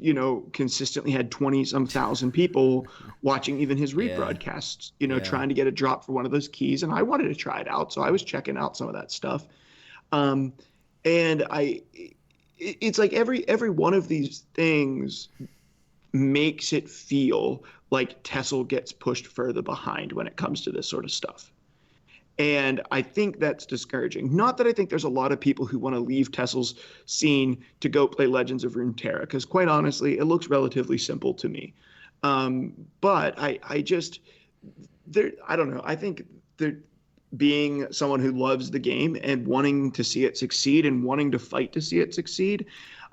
consistently had 20 some thousand people watching even his Yeah. rebroadcasts, Yeah. trying to get a drop for one of those keys. And I wanted to try it out. So I was checking out some of that stuff. Um, and it's like every one of these things makes it feel like TESL gets pushed further behind when it comes to this sort of stuff. And I think that's discouraging. Not that I think there's a lot of people who want to leave TESL's scene to go play Legends of Runeterra, because quite honestly, it looks relatively simple to me. But I just, I don't know. I think there, being someone who loves the game and wanting to see it succeed and wanting to fight to see it succeed,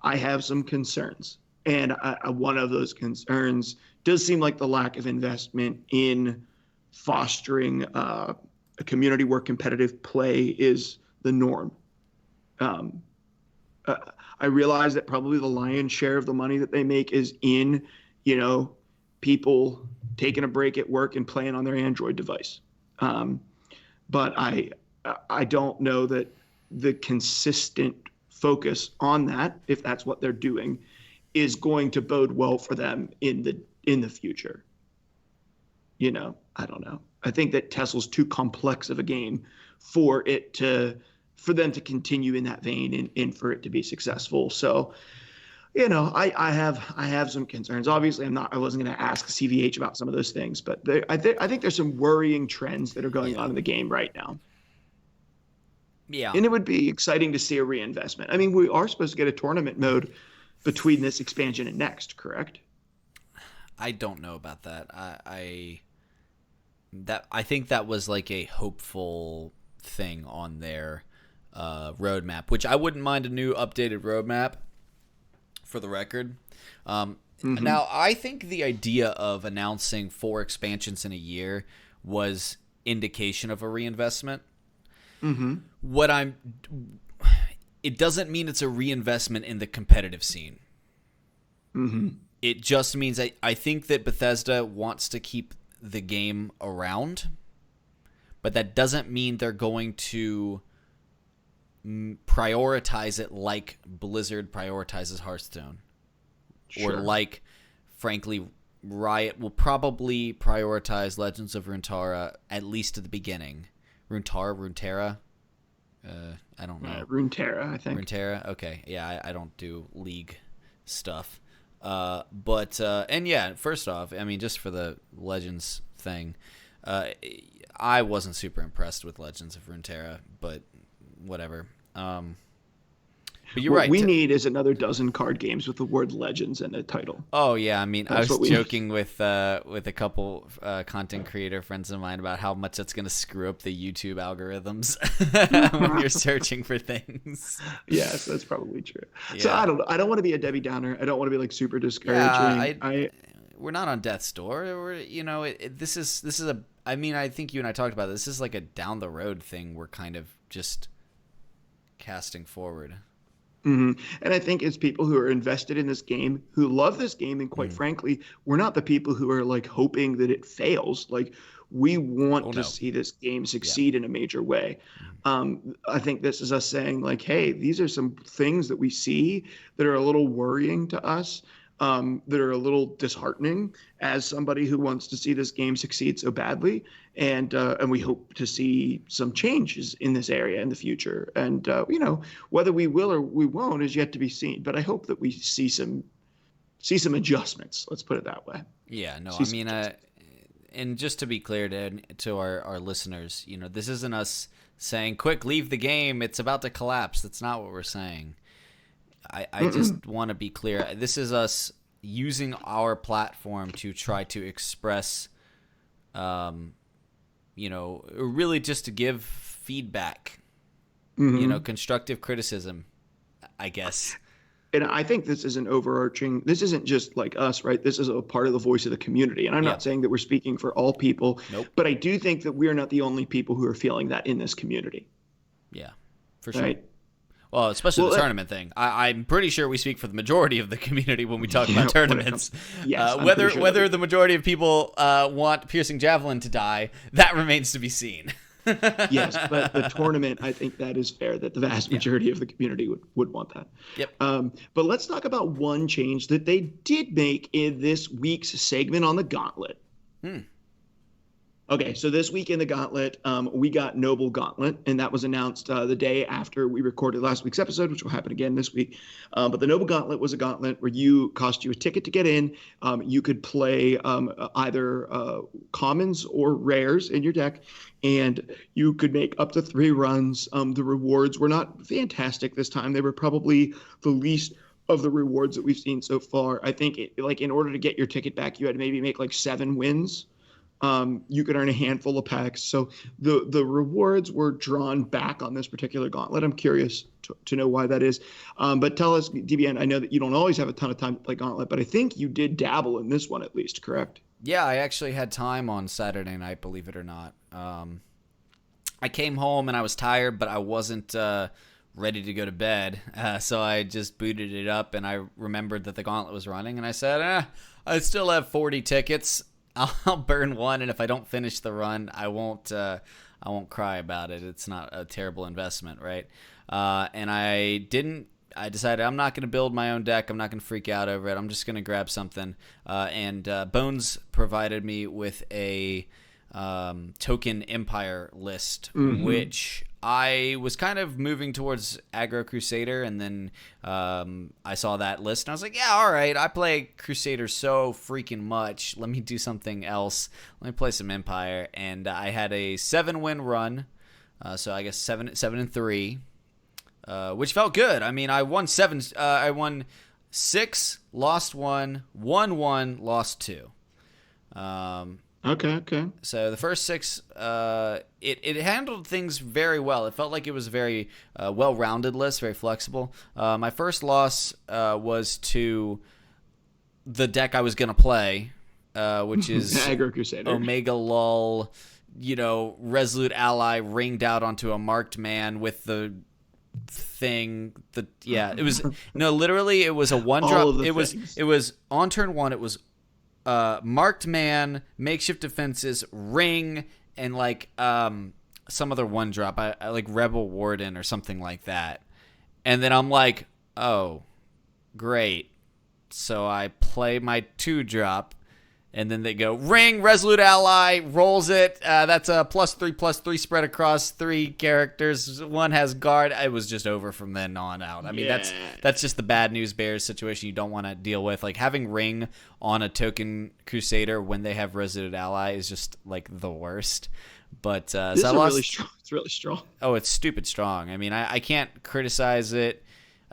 I have some concerns. And one of those concerns does seem like the lack of investment in fostering a community where competitive play is the norm. Um, uh, I realize that probably the lion's share of the money that they make is in, you know, people taking a break at work and playing on their Android device. Um, but I don't know that the consistent focus on that, if that's what they're doing, is going to bode well for them in the future. I don't know. I think that TESL's too complex of a game for them to continue in that vein and for it to be successful. So, I have some concerns. Obviously, I wasn't going to ask CVH about some of those things, but I think there's some worrying trends that are going Yeah. on in the game right now. Yeah. And it would be exciting to see a reinvestment. I mean, we are supposed to get a tournament mode between this expansion and next, correct? I don't know about that. I think that was like a hopeful thing on their roadmap, which I wouldn't mind a new updated roadmap for the record. Mm-hmm. Now, I think the idea of announcing 4 expansions in a year was indication of a reinvestment. Mm-hmm. What I'm It doesn't mean it's a reinvestment in the competitive scene. Mm-hmm. It just means I think that Bethesda wants to keep the game around, but that doesn't mean they're going to prioritize it like Blizzard prioritizes Hearthstone. Or Sure. like, frankly, Riot will probably prioritize Legends of Runeterra, at least at the beginning. Runeterra? I don't know. Runeterra, I think. Runeterra? Okay. Yeah, I don't do League stuff. And yeah, first off, I mean, just for the Legends thing, I wasn't super impressed with Legends of Runeterra, but whatever. But you're What right. we need is another dozen card games with the word legends in the title. Oh yeah, I mean, I That's was what we need. joking with a couple content creator friends of mine about how much that's going to screw up the YouTube algorithms when you're searching for things. Yes, that's probably true. So Yeah, I don't want to be a Debbie Downer. I don't want to be like super yeah. discouraging. We're not on death's door. This is a. I mean, I think you and I talked about this. This is like a down the road thing. We're kind of just casting forward. And I think it's people who are invested in this game, who love this game, and quite Mm. frankly, we're not the people who are like hoping that it fails. Like we Oh want to no. see this game Yeah. succeed in a major way. I think this is us saying like, hey, these are some things that we see that are a little worrying to us, that are a little disheartening as somebody who wants to see this game succeed so badly. And we hope to see some changes in this area in the future. And whether we will or we won't is yet to be seen. But I hope that we see some adjustments. Let's put it that way. Yeah. No. See I some mean, adjustments. and just to be clear to our listeners, this isn't us saying, quick, leave the game. It's about to collapse. That's not what we're saying. I just want to be clear. This is us using our platform to try to express, really just to give feedback, constructive criticism, I guess. And I think this is an overarching, this isn't just like us, right? This is a part of the voice of the community. And I'm Yeah. not saying that we're speaking for all people, Nope. but I do think that we're not the only people who are feeling that in this community. Yeah, for sure. Right. Well, especially Well, the tournament thing. I'm pretty sure we speak for the majority of the community when we talk Yeah, about when it tournaments. Yes, I'm whether pretty sure whether that the majority of people want Piercing Javelin to die, that remains to be seen. yes, but the tournament, I think that is fair that the vast majority of the community would want that. Yep. But let's talk about one change that they did make in this week's segment on the Gauntlet. Okay, so this week in the Gauntlet, we got Noble Gauntlet, and that was announced the day after we recorded last week's episode, which will happen again this week. But the Noble Gauntlet was a gauntlet where cost you a ticket to get in. You could play either commons or rares in your deck, and you could make up to 3 runs. The rewards were not fantastic this time. They were probably the least of the rewards that we've seen so far. I think in order to get your ticket back, you had to maybe make like 7 wins. You could earn a handful of packs. So the rewards were drawn back on this particular gauntlet. I'm curious to know why that is. But tell us, DBN, I know that you don't always have a ton of time to play Gauntlet, but I think you did dabble in this one at least, correct? Yeah, I actually had time on Saturday night, believe it or not. I came home and I was tired, but I wasn't ready to go to bed. So I just booted it up, and I remembered that the Gauntlet was running, and I said, I still have 40 tickets. I'll burn one, and if I don't finish the run, I won't cry about it. It's not a terrible investment, right? And I decided I'm not going to build my own deck. I'm not going to freak out over it. I'm just going to grab something. And Bones provided me with a token Empire list, which I was kind of moving towards Aggro Crusader, and then I saw that list, and I was like, yeah, all right, I play Crusader so freaking much. Let me do something else. Let me play some Empire. And I had a 7-win run, so I guess 7-3, which felt good. I mean, I won 7. I won 6, lost 1, won 1, lost 2. Okay. So the first 6, it handled things very well. It felt like it was a very well-rounded list, very flexible. My first loss was to the deck I was going to play, which is Aggro Crusader. Omega Lull, Resolute Ally ringed out onto a marked man with the thing. It was literally it was a 1-drop. It was on turn 1. It was marked man, makeshift defenses, ring, and some other 1-drop. I like Rebel Warden or something like that. And then I'm like, oh, great. So I play my 2-drop, and then they go ring, Resolute Ally, rolls it. That's a +3/+3 spread across 3 characters. 1 has guard. It was just over from then on out. I mean, that's just the bad news bears situation you don't want to deal with. Like having ring on a token Crusader when they have Resolute Ally is just like the worst. But this is really strong. It's really strong. Oh, it's stupid strong. I mean, I can't criticize it.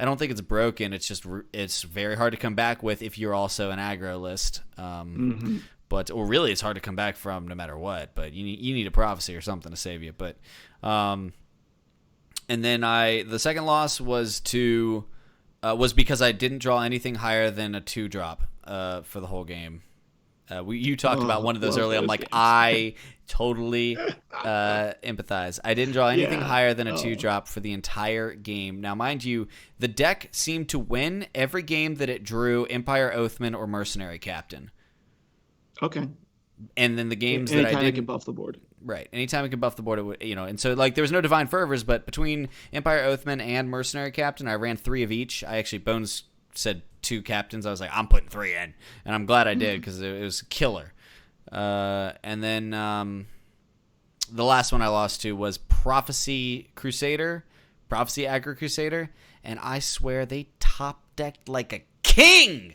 I don't think it's broken. It's just it's very hard to come back with if you're also an aggro list. Or really, it's hard to come back from no matter what. But you need a prophecy or something to save you. But and then the second loss was because I didn't draw anything higher than a 2-drop for the whole game. You talked about one of those earlier. I'm like, games. I totally empathize. I didn't draw anything higher than a 2-drop for the entire game. Now, mind you, the deck seemed to win every game that it drew Empire Oathman or Mercenary Captain. Okay. And then the games that I didn't, it can buff the board. Right. Anytime it can buff the board, it would, and so there was no Divine Fervors, but between Empire Oathman and Mercenary Captain, I ran 3 of each. I actually, Bones said 2 captains. I was like, I'm putting 3 in, and I'm glad I did because it was killer. And then the last one I lost to was Prophecy Aggro Crusader, and I swear they top decked like a king.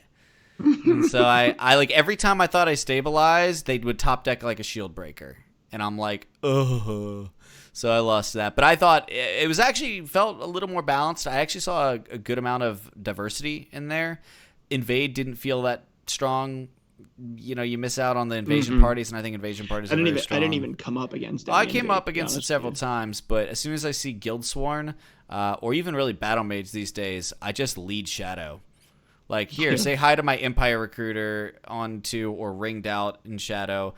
And so I like every time I thought I stabilized, they would top deck like a Shield Breaker, and I'm like, ugh. So I lost that. But I thought it was actually felt a little more balanced. I actually saw a good amount of diversity in there. Invade didn't feel that strong you miss out on the invasion Mm-hmm. parties, and I think invasion parties are very I didn't strong. even come up against I any came up invade, to be against it honest with several you. times, but as soon as I see Guildsworn, or even really Battle Mage these days, I just lead Shadow. Like, here, Yeah. say hi to my Empire Recruiter or ringed out in Shadow.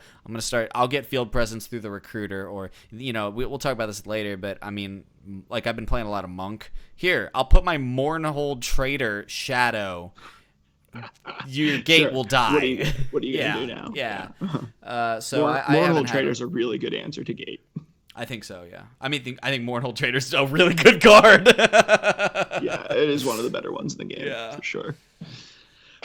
I'll get field presence through the Recruiter, or, we'll talk about this later, but I mean, like, I've been playing a lot of Monk. Here, I'll put my Mournhold Trader Shadow. Your gate Sure. will die. What are you gonna do Yeah, now? yeah. Yeah. So I haven't Mournhold had. Trader's a really good answer to Gate. I think so, yeah. I think Mournhold Trader's a really good card. Yeah, it is one of the better ones in the game Yeah. for sure.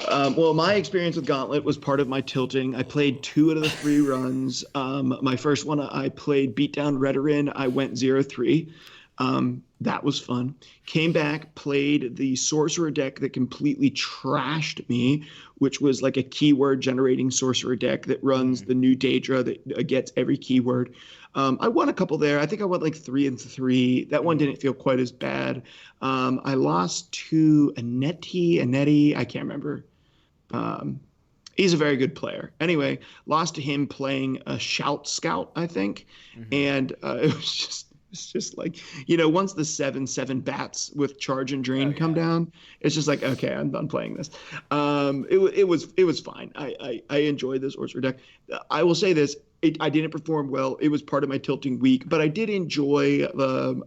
Well, my experience with Gauntlet was part of my tilting. I played 2 out of the 3 runs. My first one, I played Beatdown Redorin. I went 0-3. That was fun. Came back, played the Sorcerer deck that completely trashed me, which was like a keyword generating Sorcerer deck that runs the new Daedra that gets every keyword. I won a couple there. I think I went like 3-3. That one didn't feel quite as bad. I lost to Anetti. I can't remember. He's a very good player. Anyway, lost to him playing a Shout Scout, I think, and it's just like once the 7/7 bats with charge and drain come down, it's just like, okay, I'm done playing this. It was fine. I enjoyed this Orchard deck. I will say this. I didn't perform well. It was part of my tilting week, but I did enjoy the.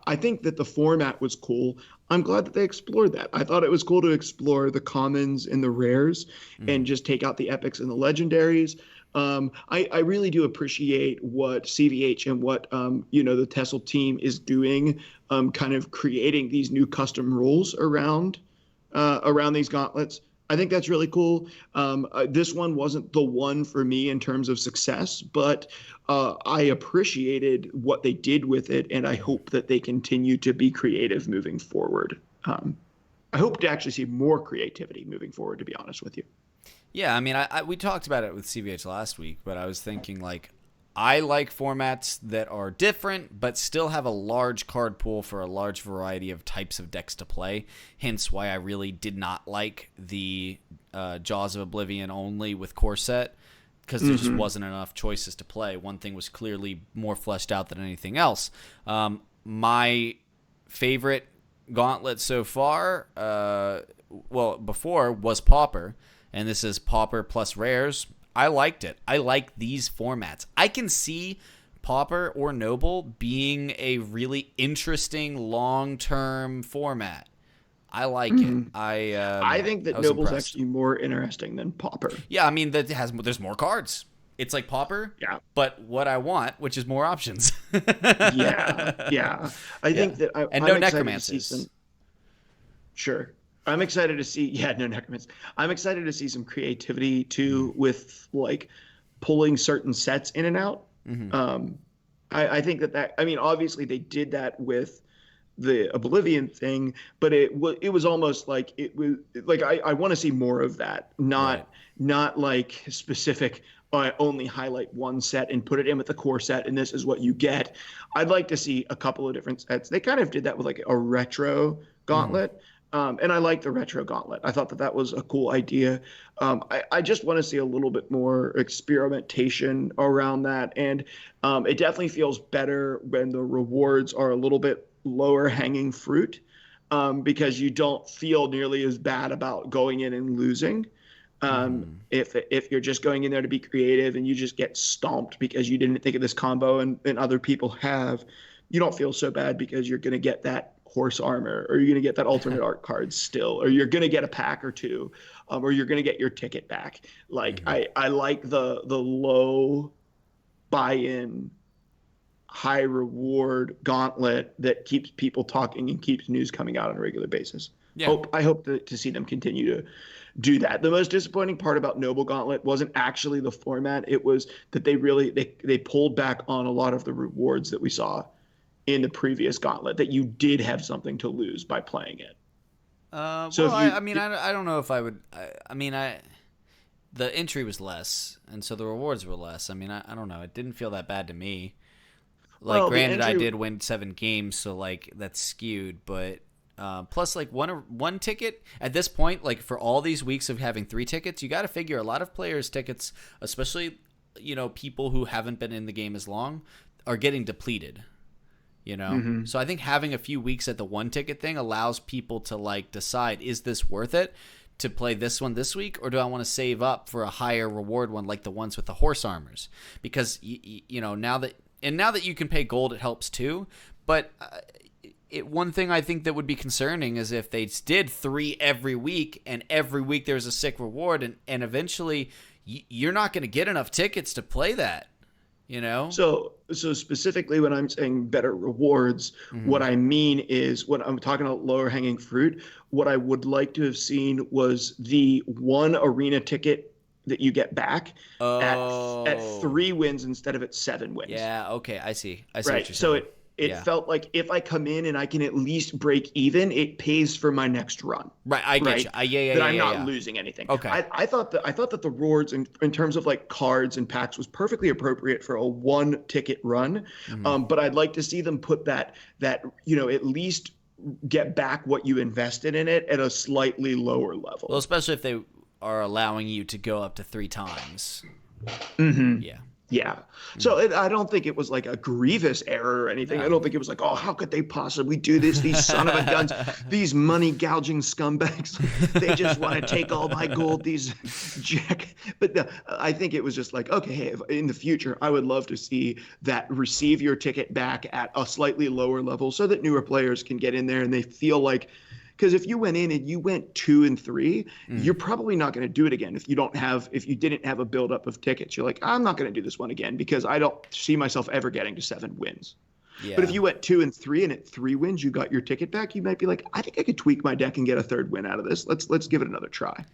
I think that the format was cool. I'm glad that they explored that. I thought it was cool to explore the commons and the rares and just take out the epics and the legendaries. I really do appreciate what CVH and what the TESL team is doing, kind of creating these new custom rules around these gauntlets. I think that's really cool. This one wasn't the one for me in terms of success, but I appreciated what they did with it, and I hope that they continue to be creative moving forward. I hope to actually see more creativity moving forward, to be honest with you. Yeah, I mean, we talked about it with CVH last week, but I was thinking, like, I like formats that are different but still have a large card pool for a large variety of types of decks to play. Hence why I really did not like the Jaws of Oblivion only with Core Set, because there just wasn't enough choices to play. One thing was clearly more fleshed out than anything else. My favorite gauntlet so far, before, was Pauper, and this is Pauper plus rares. I liked it. I like these formats. I can see Pauper or Noble being a really interesting long-term format. I like it. I think that I was Noble's impressed. actually more interesting than Pauper. Yeah, I mean there's more cards. It's like Pauper, Yeah. but what I want, which is more options. Yeah. I think that And I'm no excited to see necromancers. some. Sure. I'm excited to see, yeah, no necromants. I'm excited to see some creativity too with like pulling certain sets in and out. I think I mean, obviously they did that with the Oblivion thing, but it was almost like it was like I want to see more of that, Right. not like specific. I only highlight one set and put it in with the core set, and this is what you get. I'd like to see a couple of different sets. They kind of did that with like a retro gauntlet. And I like the retro gauntlet. I thought that was a cool idea. I just want to see a little bit more experimentation around that. And it definitely feels better when the rewards are a little bit lower hanging fruit, because you don't feel nearly as bad about going in and losing. If you're just going in there to be creative and you just get stomped because you didn't think of this combo and other people have, you don't feel so bad because you're going to get that horse armor, or you're going to get that alternate art card still, or you're going to get a pack or two, or you're going to get your ticket back. Like I like the low buy-in, high reward gauntlet that keeps people talking and keeps news coming out on a regular basis. Yeah. I hope to see them continue to do that. The most disappointing part about Noble Gauntlet wasn't actually the format. It was that they pulled back on a lot of the rewards that we saw in the previous Gauntlet, that you did have something to lose by playing it. So Well, if you, I mean, I don't know if I would. The entry was less, and so the rewards were less. I mean, I don't know. It didn't feel that bad to me. Like, well, granted, I entry, did win 7 games, so like that's skewed, but Plus, like one ticket at this point, like for all these weeks of having 3 tickets, you got to figure a lot of players' tickets, especially people who haven't been in the game as long, are getting depleted. So I think having a few weeks at the 1 ticket thing allows people to like decide, is this worth it to play this one this week, or do I want to save up for a higher reward one like the ones with the horse armors? Because now that you can pay gold, it helps too. But one thing I think that would be concerning is if they did 3 every week, and every week there's a sick reward, and eventually you're not going to get enough tickets to play that. So specifically when I'm saying better rewards, what I mean is, when I'm talking about lower hanging fruit, what I would like to have seen was the 1 arena ticket that you get back at 3 wins instead of at 7 wins. Yeah. Okay. I see Right. What you're So saying. it felt like if I come in and I can at least break even, it pays for my next run. Right, I get you. Yeah. That I'm not losing anything. Okay. I thought that the rewards in terms of like cards and packs was perfectly appropriate for a 1 ticket run. But I'd like to see them put that at least get back what you invested in it at a slightly lower level. Well, especially if they are allowing you to go up to 3 times. Yeah. Yeah. So I don't think it was like a grievous error or anything. No. I don't think it was like, oh, how could they possibly do this? These son of a guns, these money gouging scumbags. They just want to take all my gold. These jack. But no, I think it was just like, okay, hey, in the future, I would love to see that receive your ticket back at a slightly lower level so that newer players can get in there and they feel like. Because if you went in and you went 2 and 3, you're probably not going to do it again if you didn't have a buildup of tickets. You're like, I'm not going to do this one again because I don't see myself ever getting to 7 wins. Yeah. But if you went 2 and 3 and at 3 wins you got your ticket back, you might be like, I think I could tweak my deck and get a 3rd win out of this. Let's give it another try.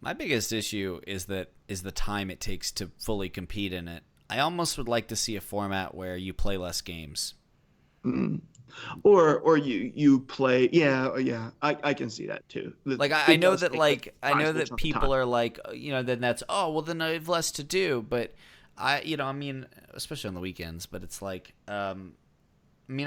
My biggest issue is the time it takes to fully compete in it. I almost would like to see a format where you play less games. Or you play I can see that too. I know that people are like, then that's then I have less to do, but especially on the weekends, but it's like I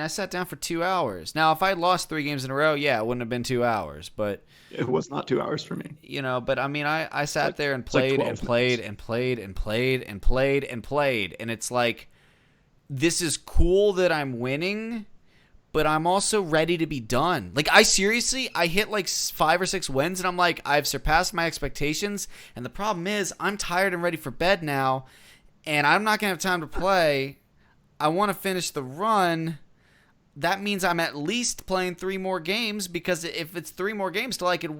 sat down for 2 hours. Now if I had lost 3 games in a row, it wouldn't have been 2 hours, but it was not 2 hours for me. But I sat there and played and played and played and played and played and played, and it's like, this is cool that I'm winning, but I'm also ready to be done. Like, I hit like 5 or 6 wins, and I'm like, I've surpassed my expectations, and the problem is I'm tired and ready for bed now, and I'm not going to have time to play. I want to finish the run. That means I'm at least playing 3 more games, because if it's 3 more games till I could,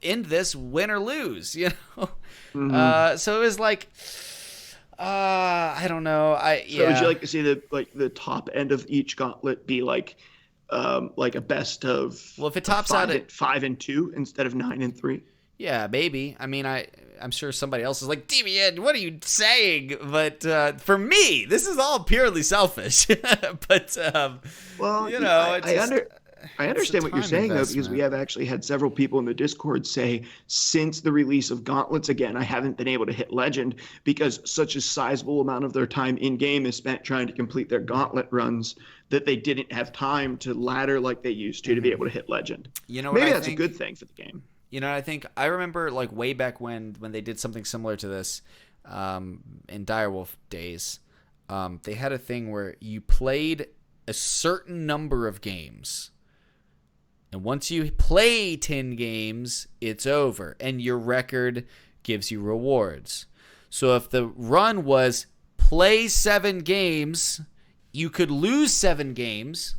end this, win or lose, So it was like... I don't know. So would you like to see the top end of each gauntlet be like a best of? Well, if it tops out at 5 and 2 instead of 9 and 3. Yeah, maybe. I'm sure somebody else is like, DBN, what are you saying? But for me, this is all purely selfish. But I understand what you're saying, though, because we have actually had several people in the Discord say, since the release of Gauntlets again, I haven't been able to hit Legend because such a sizable amount of their time in-game is spent trying to complete their Gauntlet runs that they didn't have time to ladder like they used to be able to hit Legend. Maybe that's a good thing for the game. I think I remember like way back when they did something similar to this in Direwolf days. They had a thing where you played a certain number of games. And once you play 10 games, it's over. And your record gives you rewards. So if the run was play 7 games, you could lose 7 games.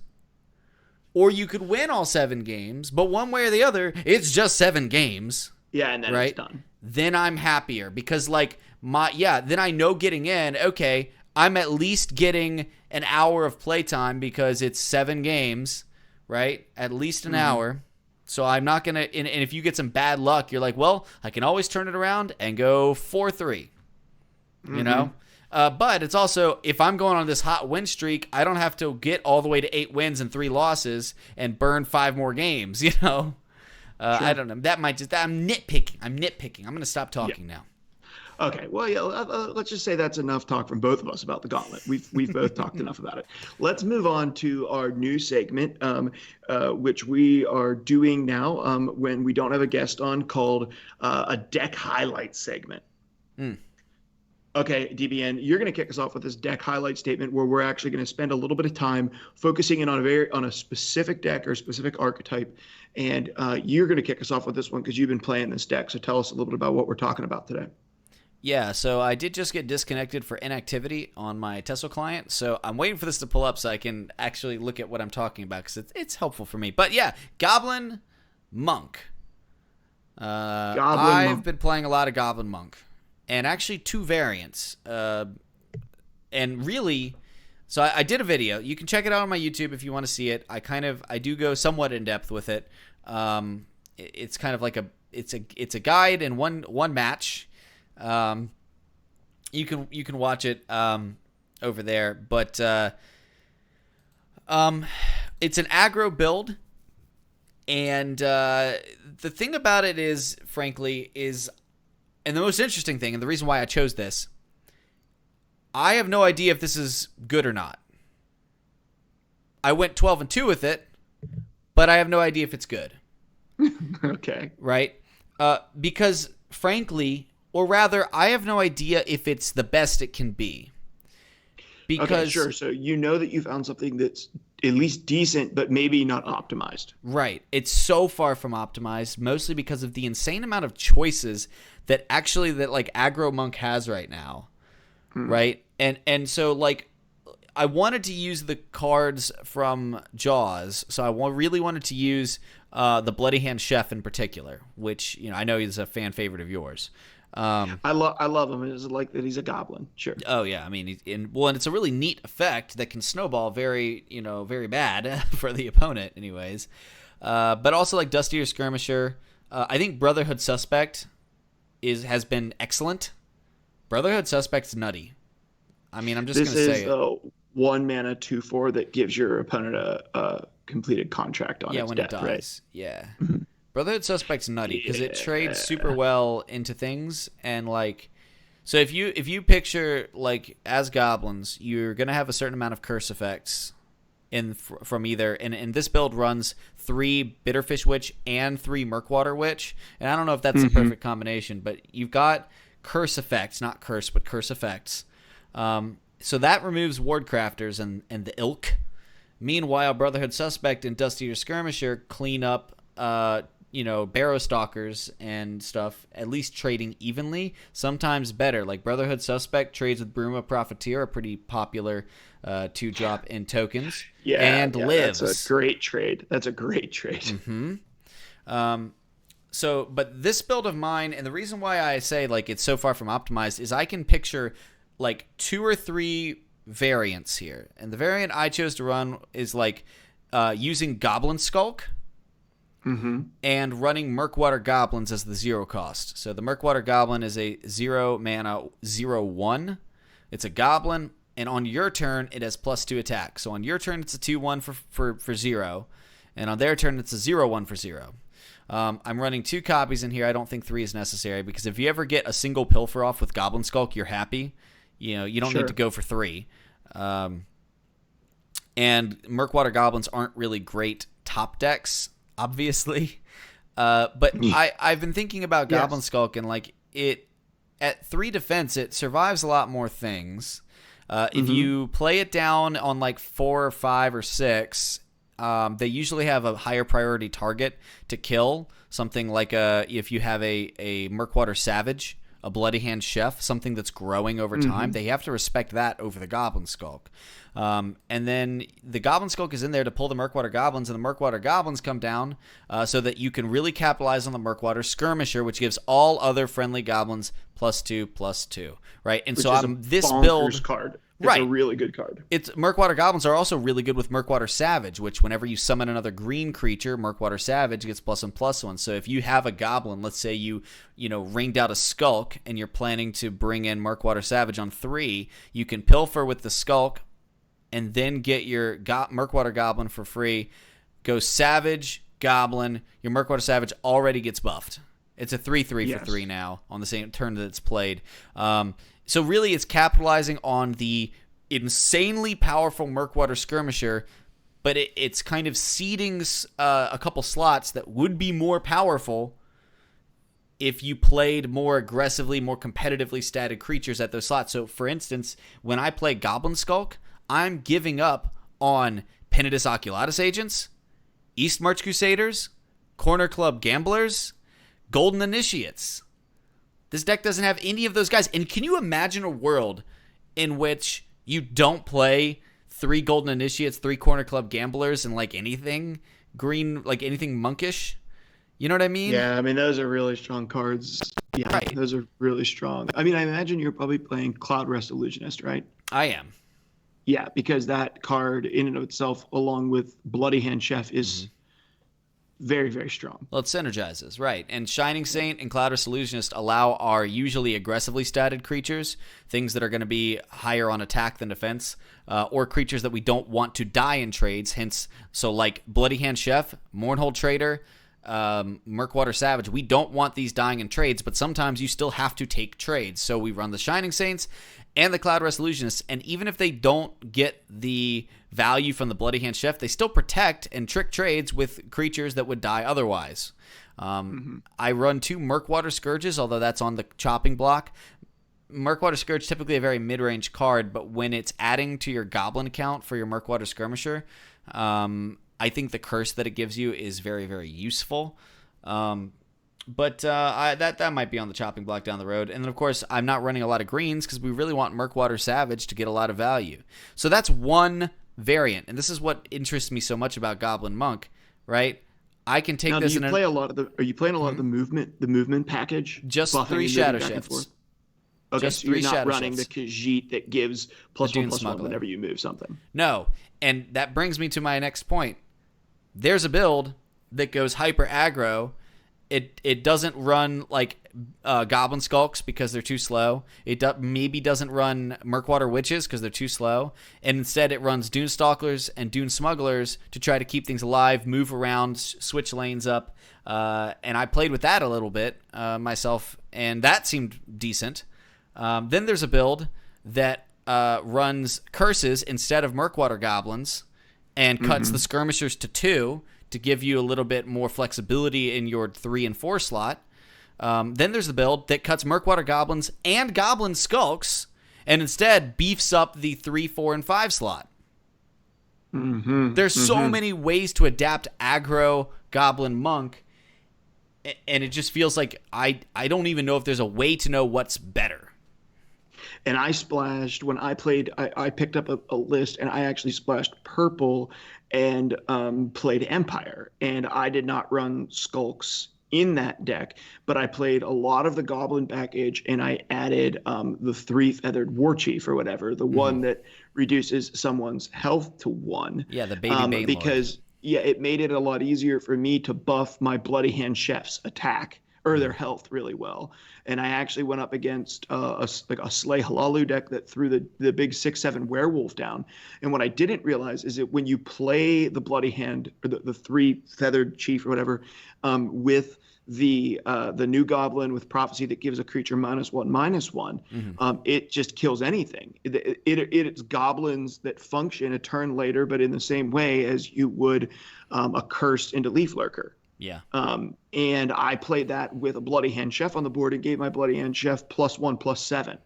Or you could win all 7 games. But one way or the other, it's just 7 games. Yeah, and then it's done. Then I'm happier. Because then I know getting in, okay, I'm at least getting an hour of playtime because it's 7 games. Right? At least an hour. So I'm not going to... And if you get some bad luck, you're like, well, I can always turn it around and go 4-3. But it's also, if I'm going on this hot win streak, I don't have to get all the way to 8 wins and 3 losses and burn 5 more games, Sure. I don't know. That might just... I'm nitpicking. I'm going to stop talking now. Okay, well, yeah. Let's just say that's enough talk from both of us about the gauntlet. We've both talked enough about it. Let's move on to our new segment, which we are doing now when we don't have a guest on, called a deck highlight segment. Mm. Okay, DBN, you're going to kick us off with this deck highlight statement where we're actually going to spend a little bit of time focusing in on a specific deck or a specific archetype, and you're going to kick us off with this one because you've been playing this deck. So tell us a little bit about what we're talking about today. Yeah, so I did just get disconnected for inactivity on my TESL client, so I'm waiting for this to pull up so I can actually look at what I'm talking about because it's helpful for me. But yeah, Goblin Monk. I've been playing a lot of Goblin Monk, and actually two variants. And really, so I did a video. You can check it out on my YouTube if you want to see it. I do go somewhat in depth with it. It's kind of like it's a guide and one match. You can watch it over there, but it's an aggro build, and the thing about it is, frankly, and the most interesting thing, and the reason why I chose this, I have no idea if this is good or not. I went 12-2 with it, but I have no idea if it's good. Okay. Right? Because, frankly, or rather, I have no idea if it's the best it can be. Because, okay, sure. So you know that you found something that's at least decent, but maybe not optimized. Right. It's so far from optimized, mostly because of the insane amount of choices that like Aggro Monk has right now. Right? And so, like, I wanted to use the cards from Jaws, so I really wanted to use the Bloody Hand Chef in particular, which, I know is a fan favorite of yours. I love him. It's like that he's a goblin. Sure. Oh yeah, I mean, and it's a really neat effect that can snowball very bad for the opponent, anyways. But also like Dustier Skirmisher. I think Brotherhood Suspect has been excellent. Brotherhood Suspect's nutty. I mean, I'm just gonna say this is the 1 mana 2/4 that gives your opponent a completed contract on its death, it dies. Right? Yeah. Brotherhood Suspect's nutty because it trades super well into things, and like, so if you picture like as goblins, you're gonna have a certain amount of curse effects from either, and this build runs 3 Bitterfish Witch and 3 Murkwater Witch, and I don't know if that's the perfect combination, but you've got curse effects, not curse, but curse effects. So that removes Wardcrafters and the ilk. Meanwhile, Brotherhood Suspect and Dustier Skirmisher clean up Barrow Stalkers and stuff, at least trading evenly, sometimes better. Like Brotherhood Suspect trades with Bruma Profiteer, a pretty popular 2-drop in tokens. And lives. That's a great trade. Mm-hmm. But this build of mine, and the reason why I say like it's so far from optimized, is I can picture like 2 or 3 variants here. And the variant I chose to run is like using Goblin Skulk. And running Murkwater Goblins as the 0 cost. So the Murkwater Goblin is a 0 mana 0/1. It's a goblin, and on your turn it has +2 attack. So on your turn it's a 2/1 for 0, and on their turn it's a 0/1 for 0. I'm running 2 copies in here. I don't think 3 is necessary because if you ever get a single pilfer off with Goblin Skulk, you're happy. You don't need to go for 3. And Murkwater Goblins aren't really great top decks, obviously. But I've been thinking about Goblin Skulk, and like it at 3 defense, it survives a lot more things. If you play it down on like 4 or 5 or 6, they usually have a higher priority target to kill. Something like if you have a Murkwater Savage, a Bloody Hand Chef, something that's growing over time, they have to respect that over the Goblin Skulk. And then the Goblin Skulk is in there to pull the Murkwater Goblins, and the Murkwater Goblins come down so that you can really capitalize on the Murkwater Skirmisher, which gives all other friendly goblins +2/+2, right? And which so is this build card. It's a really good card. Murkwater Goblins are also really good with Murkwater Savage, which whenever you summon another green creature, Murkwater Savage gets +1/+1. So if you have a goblin, let's say you ringed out a Skulk and you're planning to bring in Murkwater Savage on 3, you can pilfer with the Skulk and then get your Murkwater Goblin for free. Go Savage, Goblin, your Murkwater Savage already gets buffed. It's a 3/3 for Yes. 3 now on the same turn that it's played. So really, it's capitalizing on the insanely powerful Murkwater Skirmisher, but it's kind of seeding a couple slots that would be more powerful if you played more aggressively, more competitively statted creatures at those slots. So, for instance, when I play Goblin Skulk, I'm giving up on Penitus Oculatus Agents, East March Crusaders, Corner Club Gamblers, Golden Initiates. This deck doesn't have any of those guys. And can you imagine a world in which you don't play 3 Golden Initiates, 3 Corner Club Gamblers, and like anything green, like anything monkish? You know what I mean? Yeah, I mean, those are really strong cards. Yeah, Right. those are really strong. I mean, I imagine you're probably playing Cloud Rest Illusionist, right? I am. Yeah, because that card in and of itself, along with Bloody Hand Chef, is very, very strong. Well, it synergizes, right. And Shining Saint and Cloudless Illusionist allow our usually aggressively statted creatures, things that are going to be higher on attack than defense, or creatures that we don't want to die in trades. Hence, so like Bloody Hand Chef, Mournhold Trader, Murkwater Savage, we don't want these dying in trades, but sometimes you still have to take trades. So we run the Shining Saints and the Cloud Resolutionists, and even if they don't get the value from the Bloody Hand Chef, they still protect and trick trades with creatures that would die otherwise. I run 2 Murkwater Scourges, although that's on the chopping block. Murkwater Scourge, typically a very mid-range card, but when it's adding to your Goblin count for your Murkwater Skirmisher, I think the curse that it gives you is very, very useful. But that might be on the chopping block down the road. And then, of course, I'm not running a lot of greens because we really want Murkwater Savage to get a lot of value. So that's one variant. And this is what interests me so much about Goblin Monk, right? I can take Now, this do you play a lot of the? Are you playing a lot of the movement package? Just Buffing 3 and moving Shadow back and Shifts. forth? Okay, Just so you're 3 not Shadow running Shifts. the Khajiit that gives +1/+1 Dune Smuggler. whenever you move something. No. And that brings me to my next point. There's a build that goes hyper aggro. It doesn't run like Goblin Skulks because they're too slow. It maybe doesn't run Murkwater Witches because they're too slow. And instead it runs Dune Stalkers and Dune Smugglers to try to keep things alive, move around, switch lanes up. And I played with that a little bit myself, and that seemed decent. Then there's a build that runs Curses instead of Murkwater Goblins and cuts the Skirmishers to 2 to give you a little bit more flexibility in your 3 and 4 slot. Then there's the build that cuts Murkwater Goblins and Goblin Skulks and instead beefs up the 3, 4, and 5 slot. There's so many ways to adapt aggro Goblin Monk, and it just feels like I don't even know if there's a way to know what's better. And I splashed when I played. I picked up a list, and I actually splashed purple and played Empire. And I did not run Skulks in that deck, but I played a lot of the Goblin package, and I added the 3 Feathered War Chief or whatever, the one that reduces someone's health to 1. Yeah, the baby Banelord. Because it made it a lot easier for me to buff my Bloody Hand Chef's attack or their health really well. And I actually went up against a Slay Halalu deck that threw the big 6/7 werewolf down. And what I didn't realize is that when you play the Bloody Hand or the 3 Feathered Chief or whatever with the new Goblin with Prophecy that gives a creature -1/-1, it just kills anything. It's goblins that function a turn later, but in the same way as you would a Cursed into Leaf Lurker. Yeah. And I played that with a Bloody Hand Chef on the board and gave my Bloody Hand Chef +1/+7,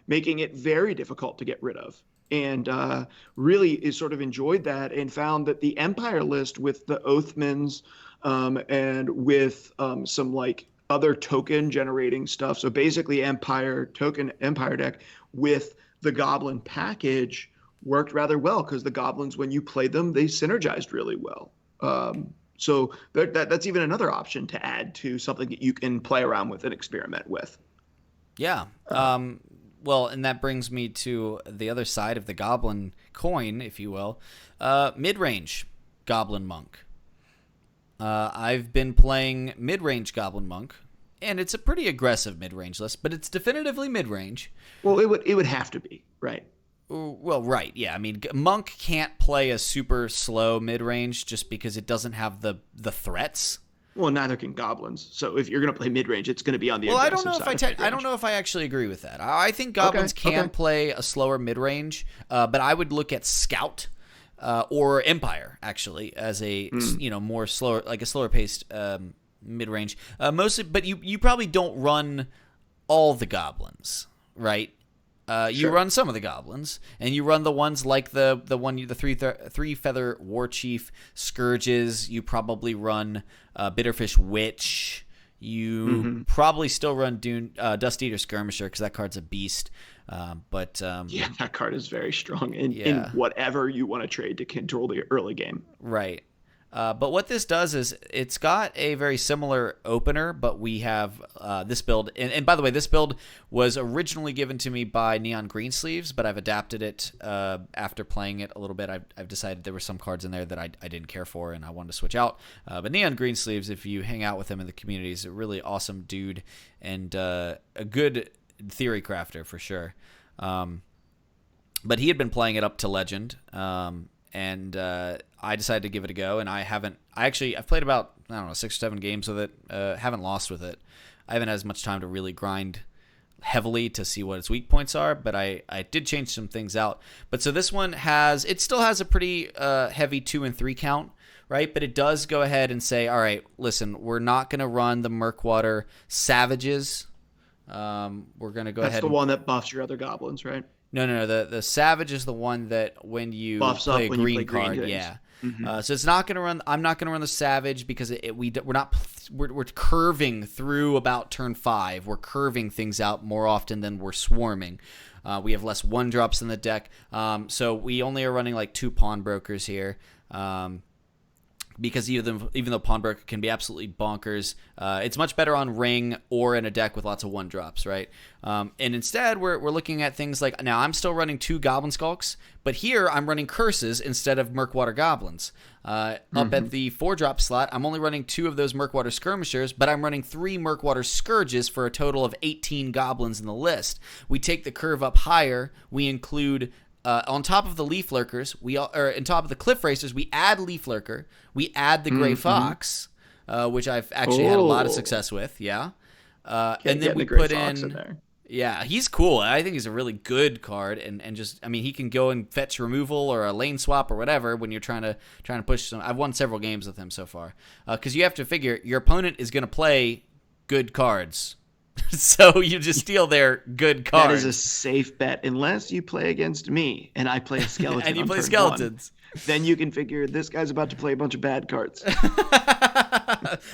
making it very difficult to get rid of. And really sort of enjoyed that and found that the Empire list with the Oathmans and with some like other token generating stuff. So basically Empire deck with the Goblin package worked rather well because the Goblins, when you played them, they synergized really well. So that's even another option to add to something that you can play around with and experiment with. Yeah. Well, and that brings me to the other side of the Goblin coin, if you will. Mid-range Goblin Monk. I've been playing mid-range Goblin Monk, and it's a pretty aggressive mid-range list, but it's definitively mid-range. Well, it would have to be, right? Well, right, yeah. I mean, Monk can't play a super slow mid-range just because it doesn't have the threats. Well, neither can goblins. So if you're going to play mid range, it's going to be on the Well, I don't aggressive know if side of mid I don't range. know if I actually agree with that. I think goblins can Okay. play a slower mid range, but I would look at scout or empire actually as a more slower, like a slower paced mid range. Mostly, but you probably don't run all the goblins, right? You Sure. run some of the goblins, and you run the ones like the three feather war chief scourges. You probably run bitterfish witch. You Hmm. probably still run Dust Eater skirmisher because that card's a beast. But Yeah, that card is very strong in yeah, whatever you want to trade to control the early game. right. But what this does is it's got a very similar opener, but we have this build. And by the way, this build was originally given to me by Neon Greensleeves, but I've adapted it after playing it a little bit. I've decided there were some cards in there that I didn't care for, and I wanted to switch out. But Neon Greensleeves, if you hang out with him in the community, is a really awesome dude and a good theory crafter for sure. But he had been playing it up to Legend. And I decided to give it a go, and I've played about, I don't know, 6 or 7 games with it, haven't lost with it. I haven't had as much time to really grind heavily to see what its weak points are, but I did change some things out. But so this one still has a pretty heavy 2 and 3 count, right? But it does go ahead and say, all right, listen, we're not going to run the Murkwater Savages. We're going to go That's ahead the and one that buffs your other goblins, right? no. The Savage is the one that when you Buffs play up a when you green play green card, things. yeah. Hmm. So it's not going to run. I'm not going to run the Savage because we're curving through about turn 5. We're curving things out more often than we're swarming. We have less 1-drops in the deck, so we only are running like 2 pawnbrokers here. Because even though Pawnbroker can be absolutely bonkers, it's much better on Ring or in a deck with lots of 1-drops, right? And instead, we're looking at things like, now I'm still running 2 Goblin Skulks, but here I'm running Curses instead of Murkwater Goblins. Up at the 4-drop slot, I'm only running 2 of those Murkwater Skirmishers, but I'm running 3 Murkwater Scourges for a total of 18 Goblins in the list. We take the curve up higher, we include... on top of the Leaf Lurkers, on top of the Cliff Racers, we add Leaf Lurker. We add the Gray Fox, which I've actually had a lot of success with. Yeah, and then we put in there. yeah, he's cool. I think he's a really good card, and just he can go and fetch removal or a lane swap or whatever when you're trying to push some. I've won several games with him so far because you have to figure your opponent is going to play good cards. So you just steal their good cards. That is a safe bet, unless you play against me and I play a skeleton. And you on play turn skeletons. 1. Then you can figure this guy's about to play a bunch of bad cards.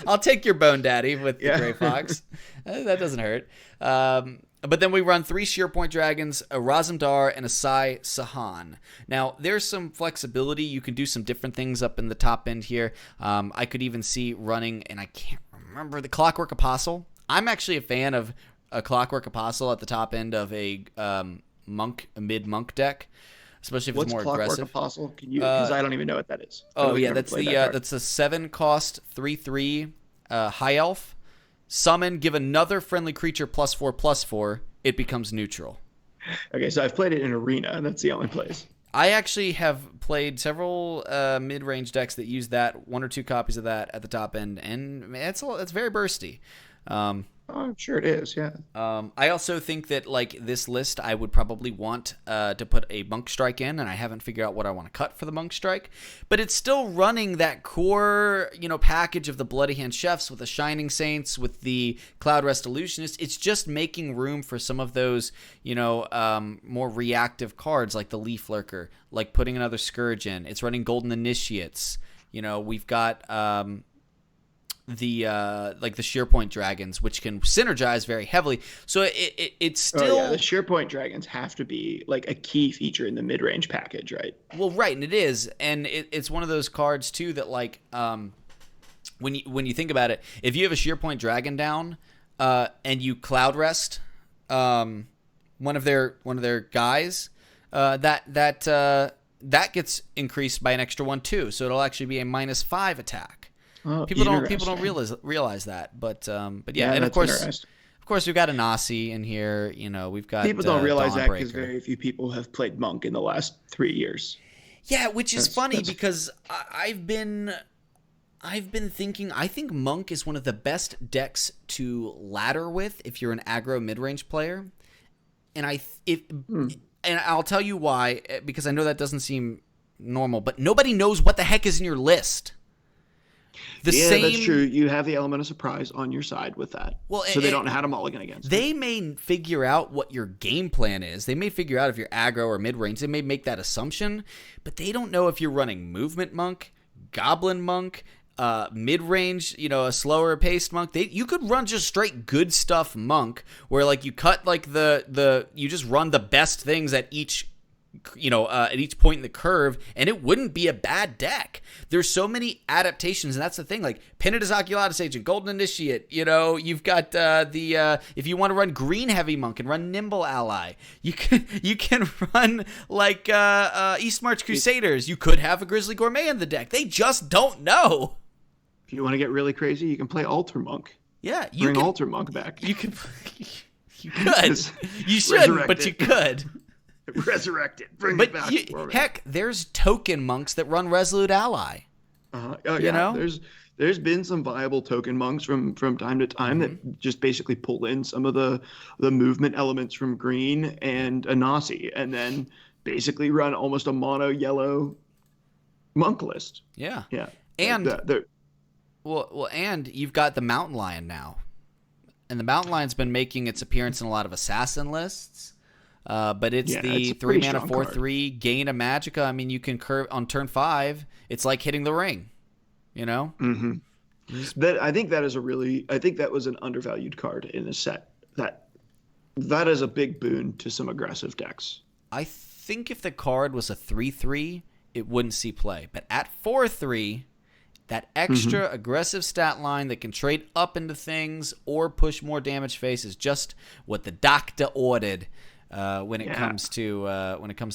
I'll take your Bone Daddy with the Yeah. Gray Fox. That doesn't hurt. But then we run 3 Shearpoint Dragons, a Razumdar, and a Sai Sahan. Now, there's some flexibility. You can do some different things up in the top end here. I could even see running, and I can't remember, the Clockwork Apostle. I'm actually a fan of a Clockwork Apostle at the top end of a mid-monk deck, especially if What's it's more Clockwork aggressive. Apostle? Can you? Because I don't even know what that is. I Oh don't think yeah, I've that's ever the played that card. that's a 7-cost 3/3 high elf. Summon, give another friendly creature +4/+4. It becomes neutral. Okay, so I've played it in Arena, and that's the only place. I actually have played several mid-range decks that use that, 1 or 2 copies of that at the top end, and it's very bursty. Oh, I'm sure it is. Yeah. I also think that like this list, I would probably want to put a Monk Strike in, and I haven't figured out what I want to cut for the Monk Strike. But it's still running that core, package of the Bloody Hand Chefs with the Shining Saints, with the Cloud Resolutionists. It's just making room for some of those, more reactive cards like the Leaf Lurker, like putting another Scourge in. It's running Golden Initiates. We've got the Shearpoint Dragons, which can synergize very heavily. So it's still the Shearpoint Dragons have to be like a key feature in the mid-range package, right? well, right, and it is, and it's one of those cards too that like when you think about it, if you have a Shearpoint Dragon down and you Cloud Rest one of their guys, that gets increased by an extra 1 too, so it'll actually be a -5 attack. Oh, People don't realize that, but yeah, and of interesting. course we've got a Nasi in here. We've got People don't realize that because Dawnbreaker. very few people have played Monk in the last 3 years. Yeah, which is funny that's- because I've been I've been thinking, I think Monk is one of the best decks to ladder with if you're an aggro mid-range player. And and I'll tell you why, because I know that doesn't seem normal, but nobody knows what the heck is in your list. That's true. You have the element of surprise on your side with that. Well, so they don't know how to mulligan against it. They may figure out what your game plan is. They may figure out if you're aggro or mid-range. They may make that assumption, but they don't know if you're running movement Monk, Goblin Monk, mid-range, a slower paced Monk. You could run just straight good stuff Monk, where like you cut like you just run the best things at each at each point in the curve, and it wouldn't be a bad deck. There's so many adaptations, and that's the thing. Like Penitential Oculatus Agent, Golden Initiate. You've got if you want to run green heavy Monk and run Nimble Ally, you can run like East March Crusaders. You could have a Grizzly Gourmet in the deck. They just don't know. If you want to get really crazy, you can play Alter Monk. Yeah, bring Alter Monk back. You could. You shouldn't, but you could. Resurrect it. Bring it back. Heck, there's token monks that run Resolute Ally. There's been some viable token monks from time to time that just basically pull in some of the movement elements from green and Anasi, and then basically run almost a mono yellow monk list. Yeah. And and you've got the Mountain Lion now, and the Mountain Lion's been making its appearance in a lot of assassin lists. But it's the 3 mana 4/3 gain a magicka. I mean, you can curve on turn 5. It's like hitting the ring, Mm-hmm. I think that was an undervalued card in the set. That is a big boon to some aggressive decks. I think if the card was a 3/3, it wouldn't see play. But at 4/3, that extra aggressive stat line that can trade up into things or push more damage face is just what the doctor ordered. When it comes to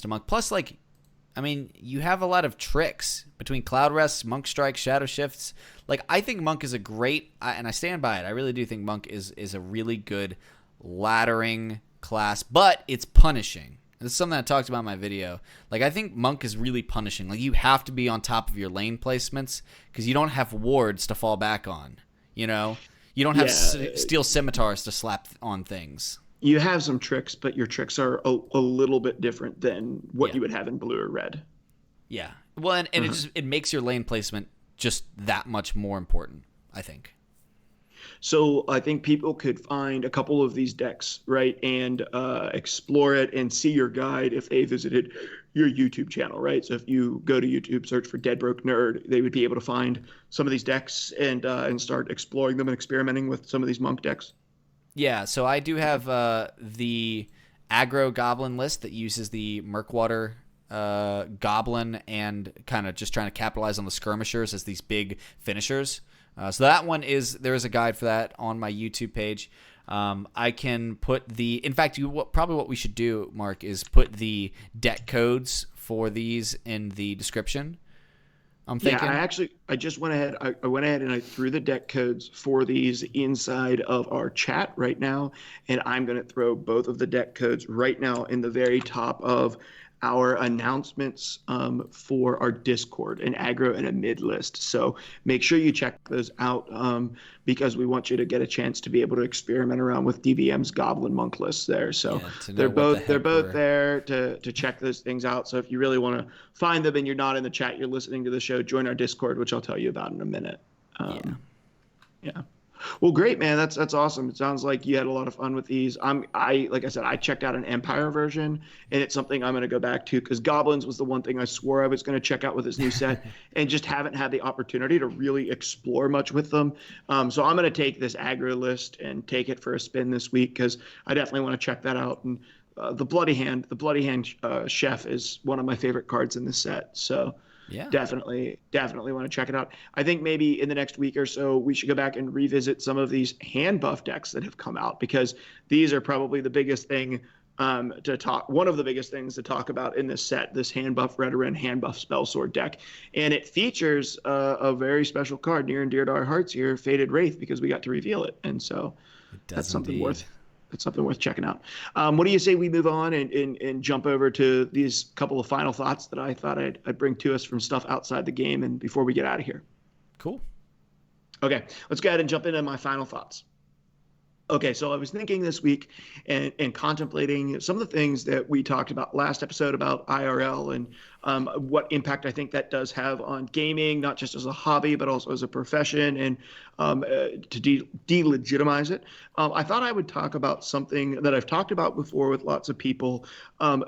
Monk. Plus, you have a lot of tricks between Cloud Rests, Monk Strike, Shadow Shifts. Like, I think Monk is a great, and I stand by it. I really do think Monk is a really good laddering class, but it's punishing. This is something I talked about in my video. Like, I think Monk is really punishing. Like, you have to be on top of your lane placements because you don't have wards to fall back on. You don't have steel scimitars to slap on things. You have some tricks, but your tricks are a little bit different than what you would have in blue or red. Yeah. Well, and it makes your lane placement just that much more important, I think. So I think people could find a couple of these decks, right, and explore it and see your guide if they visited your YouTube channel, right? So if you go to YouTube, search for Dead Broke Nerd, they would be able to find some of these decks and start exploring them and experimenting with some of these Monk decks. Yeah, so I do have the aggro Goblin list that uses the Murkwater Goblin and kind of just trying to capitalize on the skirmishers as these big finishers. So that one there is a guide for that on my YouTube page. I can put in fact, probably what we should do, Mark, is put the deck codes for these in the description. I'm thinking. Yeah, I just went ahead. I went ahead and I threw the deck codes for these inside of our chat right now, and I'm going to throw both of the deck codes right now in the very top of our announcements for our Discord, an aggro and a mid list. So make sure you check those out because we want you to get a chance to be able to experiment around with DBM's Goblin Monk list there. So they're both there to check those things out. So if you really want to find them and you're not in the chat, you're listening to the show, join our Discord, which I'll tell you about in a minute. Yeah. Well, great, man. That's awesome. It sounds like you had a lot of fun with these. Like I said, I checked out an Empire version, and it's something I'm going to go back to because Goblins was the one thing I swore I was going to check out with this new set, and just haven't had the opportunity to really explore much with them. So I'm going to take this aggro list and take it for a spin this week because I definitely want to check that out. And the Bloody Hand Chef is one of my favorite cards in this set. So. Yeah, definitely want to check it out. I think maybe in the next week or so, we should go back and revisit some of these hand buff decks that have come out because these are probably the biggest thing one of the biggest things to talk about in this set, this hand buff Redoran, hand buff Spellsword deck. And it features a very special card near and dear to our hearts here, Faded Wraith, because we got to reveal it. And so that's something worth checking out. What do you say we move on and jump over to these couple of final thoughts that I thought I'd bring to us from stuff outside the game and before we get out of here? Cool. Okay, let's go ahead and jump into my final thoughts. Okay, so I was thinking this week and contemplating some of the things that we talked about last episode about IRL and what impact I think that does have on gaming, not just as a hobby, but also as a profession, and to delegitimize it. I thought I would talk about something that I've talked about before with lots of people,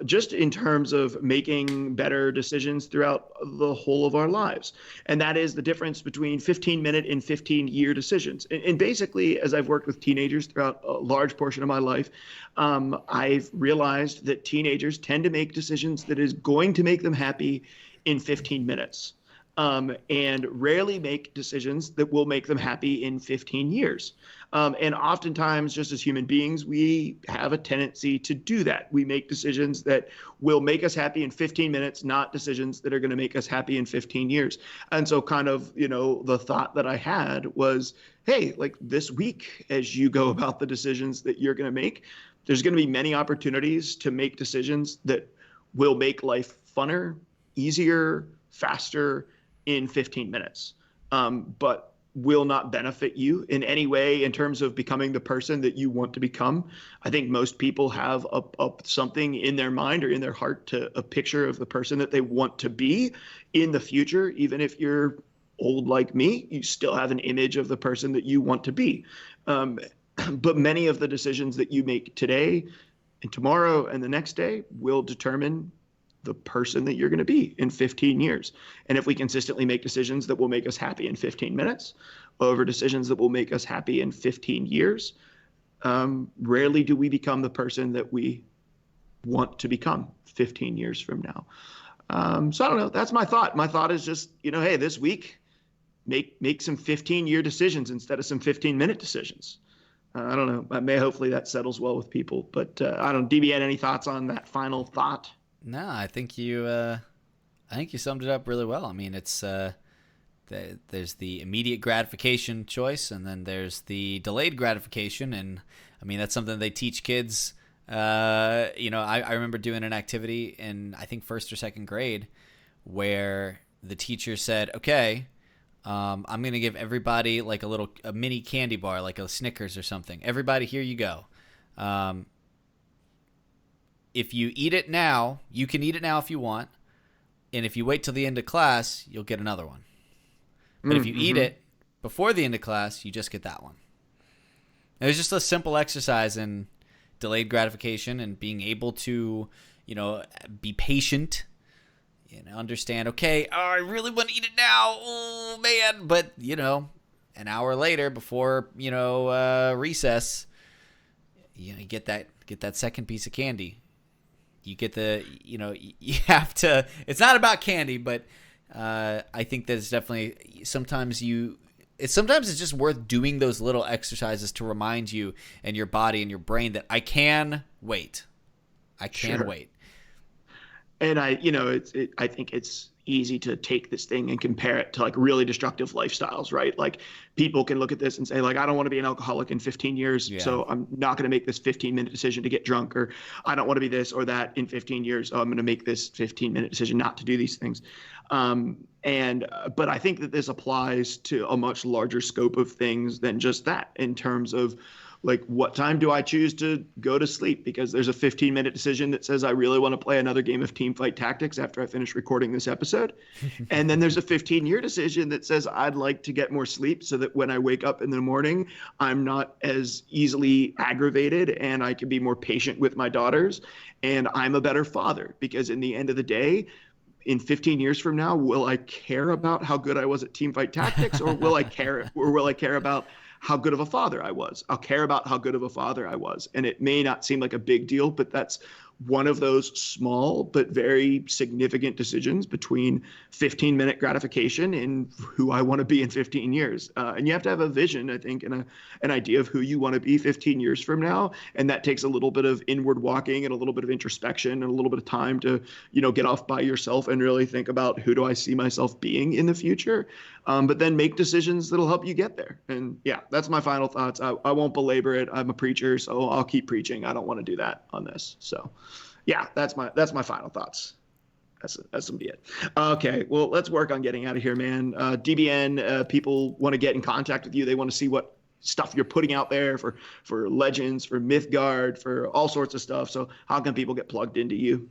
just in terms of making better decisions throughout the whole of our lives. And that is the difference between 15-minute and 15-year decisions. And basically, as I've worked with teenagers throughout a large portion of my life, I've realized that teenagers tend to make decisions that is going to make them happy in 15 minutes. And rarely make decisions that will make them happy in 15 years. And oftentimes, just as human beings, we have a tendency to do that. We make decisions that will make us happy in 15 minutes, not decisions that are going to make us happy in 15 years. And so kind of, the thought that I had was, hey, like this week, as you go about the decisions that you're going to make, there's going to be many opportunities to make decisions that will make life funner, easier, faster in 15 minutes, but will not benefit you in any way in terms of becoming the person that you want to become. I think most people have something in their mind or in their heart to a picture of the person that they want to be in the future. Even if you're old like me, you still have an image of the person that you want to be. But many of the decisions that you make today and tomorrow and the next day will determine the person that you're going to be in 15 years. And if we consistently make decisions that will make us happy in 15 minutes over decisions that will make us happy in 15 years, rarely do we become the person that we want to become 15 years from now. So I don't know. That's my thought. My thought is just, hey, this week, make some 15-year decisions instead of some 15-minute decisions. I don't know. Hopefully that settles well with people. But I don't know. DBN, any thoughts on that final thought? No, I think you summed it up really well. I mean, it's there's the immediate gratification choice, and then there's the delayed gratification, and I mean that's something they teach kids. I remember doing an activity in I think first or second grade where the teacher said, "Okay, I'm going to give everybody like a mini candy bar, like a Snickers or something. Everybody, here you go." If you eat it now, you can eat it now if you want. And if you wait till the end of class, you'll get another one. But if you eat it before the end of class, you just get that one. It was just a simple exercise in delayed gratification and being able to, be patient and understand, okay, I really want to eat it now. Oh, man. But, an hour later before, recess, you get that second piece of candy. You get you have to, it's not about candy, but I think there's definitely sometimes it's just worth doing those little exercises to remind you and your body and your brain that I can wait. I can wait. And I think it's easy to take this thing and compare it to like really destructive lifestyles, right? Like people can look at this and say like, I don't want to be an alcoholic in 15 years. Yeah. So I'm not going to make this 15-minute decision to get drunk, or I don't want to be this or that in 15 years. So I'm going to make this 15-minute decision not to do these things. But I think that this applies to a much larger scope of things than just that in terms of like, what time do I choose to go to sleep? Because there's a 15-minute decision that says I really want to play another game of Teamfight Tactics after I finish recording this episode. And then there's a 15-year decision that says I'd like to get more sleep so that when I wake up in the morning, I'm not as easily aggravated and I can be more patient with my daughters. And I'm a better father, because in the end of the day, in 15 years from now, will I care about how good I was at Teamfight Tactics, or will I care about how good of a father I was? I'll care about how good of a father I was. And it may not seem like a big deal, but that's one of those small but very significant decisions between 15-minute gratification and who I want to be in 15 years. And you have to have a vision, I think, and an idea of who you want to be 15 years from now. And that takes a little bit of inward walking and a little bit of introspection and a little bit of time to, get off by yourself and really think about, who do I see myself being in the future? But then make decisions that'll help you get there. And yeah, that's my final thoughts. I won't belabor it. I'm a preacher, so I'll keep preaching. I don't want to do that on this. So yeah, that's my final thoughts. That's gonna be it. Okay, well, let's work on getting out of here, man. DBN, people want to get in contact with you. They want to see what stuff you're putting out there for Legends, for Mythgard, for all sorts of stuff. So how can people get plugged into you?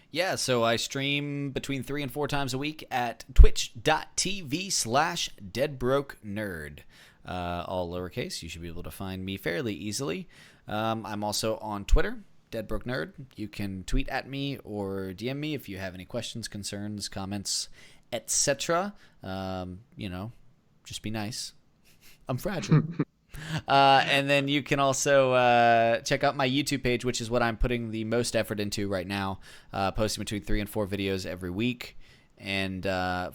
Yeah, so I stream between 3 and 4 times a week at twitch.tv/deadbrokenerd. All lowercase. You should be able to find me fairly easily. I'm also on Twitter, deadbrokenerd. You can tweet at me or DM me if you have any questions, concerns, comments, etc. Just be nice. I'm fragile. And then you can also check out my YouTube page, which is what I'm putting the most effort into right now, posting between 3 and 4 videos every week. And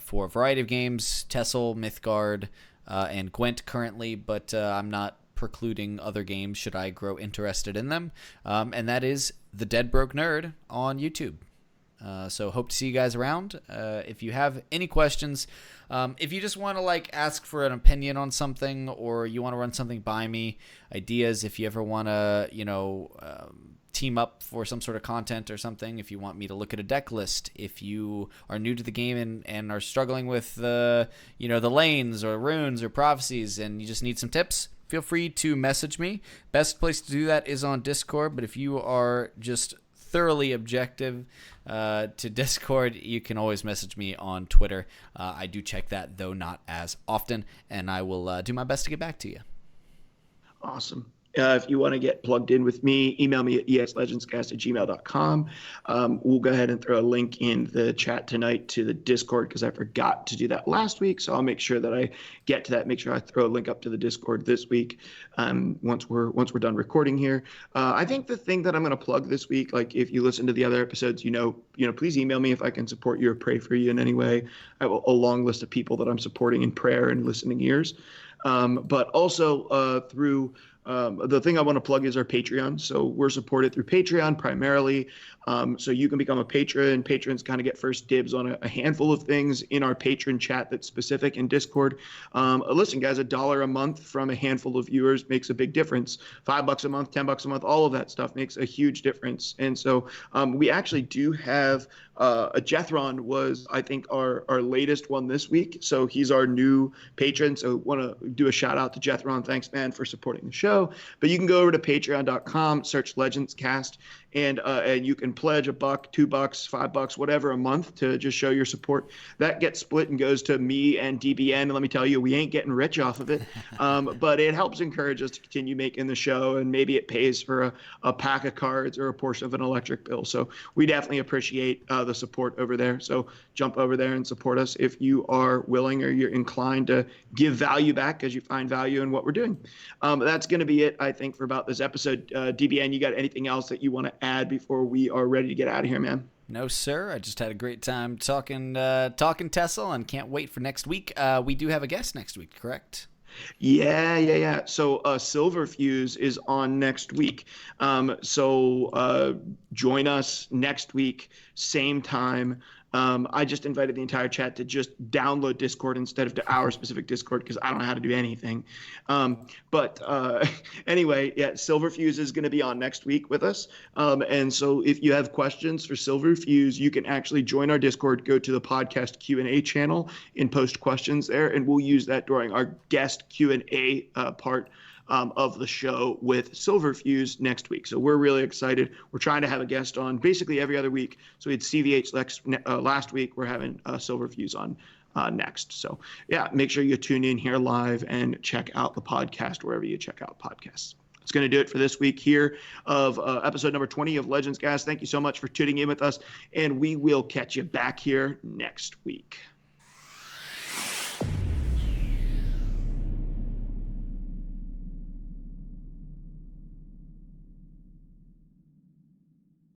for a variety of games, TESL, Mythgard, and Gwent currently, but I'm not precluding other games should I grow interested in them. And that is The Dead Broke Nerd on YouTube. So hope to see you guys around. If you have any questions, if you just want to ask for an opinion on something, or you want to run something by me, ideas, if you ever want to, team up for some sort of content or something, if you want me to look at a deck list, if you are new to the game and are struggling with the lanes or runes or prophecies and you just need some tips, feel free to message me. Best place to do that is on Discord, but if you are just thoroughly objective to Discord, you can always message me on Twitter. I do check that, though not as often, and I will do my best to get back to you. Awesome. If you want to get plugged in with me, email me at exlegendscast@gmail.com. We'll go ahead and throw a link in the chat tonight to the Discord because I forgot to do that last week. So I'll make sure that I get to that. Make sure I throw a link up to the Discord this week once we're done recording here. I think the thing that I'm going to plug this week, if you listen to the other episodes, please email me if I can support you or pray for you in any way. I have a long list of people that I'm supporting in prayer and listening ears. But also through the thing I want to plug is our Patreon. So we're supported through Patreon primarily. So you can become a patron. Patrons kind of get first dibs on a handful of things in our patron chat that's specific in Discord. Listen, guys, $1 a month from a handful of viewers makes a big difference. $5 a month, $10 a month, all of that stuff makes a huge difference. And so we actually do have a Jethron was, I think, our latest one this week. So he's our new patron. So want to do a shout out to Jethron. Thanks, man, for supporting the show. But you can go over to patreon.com, search Legends Cast, and you can pledge $1, $2, $5, whatever a month to just show your support. That gets split and goes to me and DBN. And let me tell you, we ain't getting rich off of it. But it helps encourage us to continue making the show, and maybe it pays for a pack of cards or a portion of an electric bill. So we definitely appreciate the support over there. So jump over there and support us if you are willing or you're inclined to give value back because you find value in what we're doing. That's going to be it, I think, for about this episode. DBN, you got anything else that you want to add before we are ready to get out of here, man? No, sir. I just had a great time talking TESL and can't wait for next week. We do have a guest next week, correct? Yeah. So Silverfuse is on next week. So join us next week, same time. I just invited the entire chat to just download Discord instead of to our specific Discord because I don't know how to do anything. But anyway, yeah, Silverfuse is going to be on next week with us. And so if you have questions for Silverfuse, you can actually join our Discord, go to the podcast Q&A channel and post questions there. And we'll use that during our guest Q&A part of the show with Silverfuse next week. So we're really excited. We're trying to have a guest on basically every other week. So we had CVH last week. We're having Silverfuse on next. So yeah, make sure you tune in here live and check out the podcast wherever you check out podcasts. It's going to do it for this week here of episode number 20 of Legends, guys. Thank you so much for tuning in with us, and we will catch you back here next week.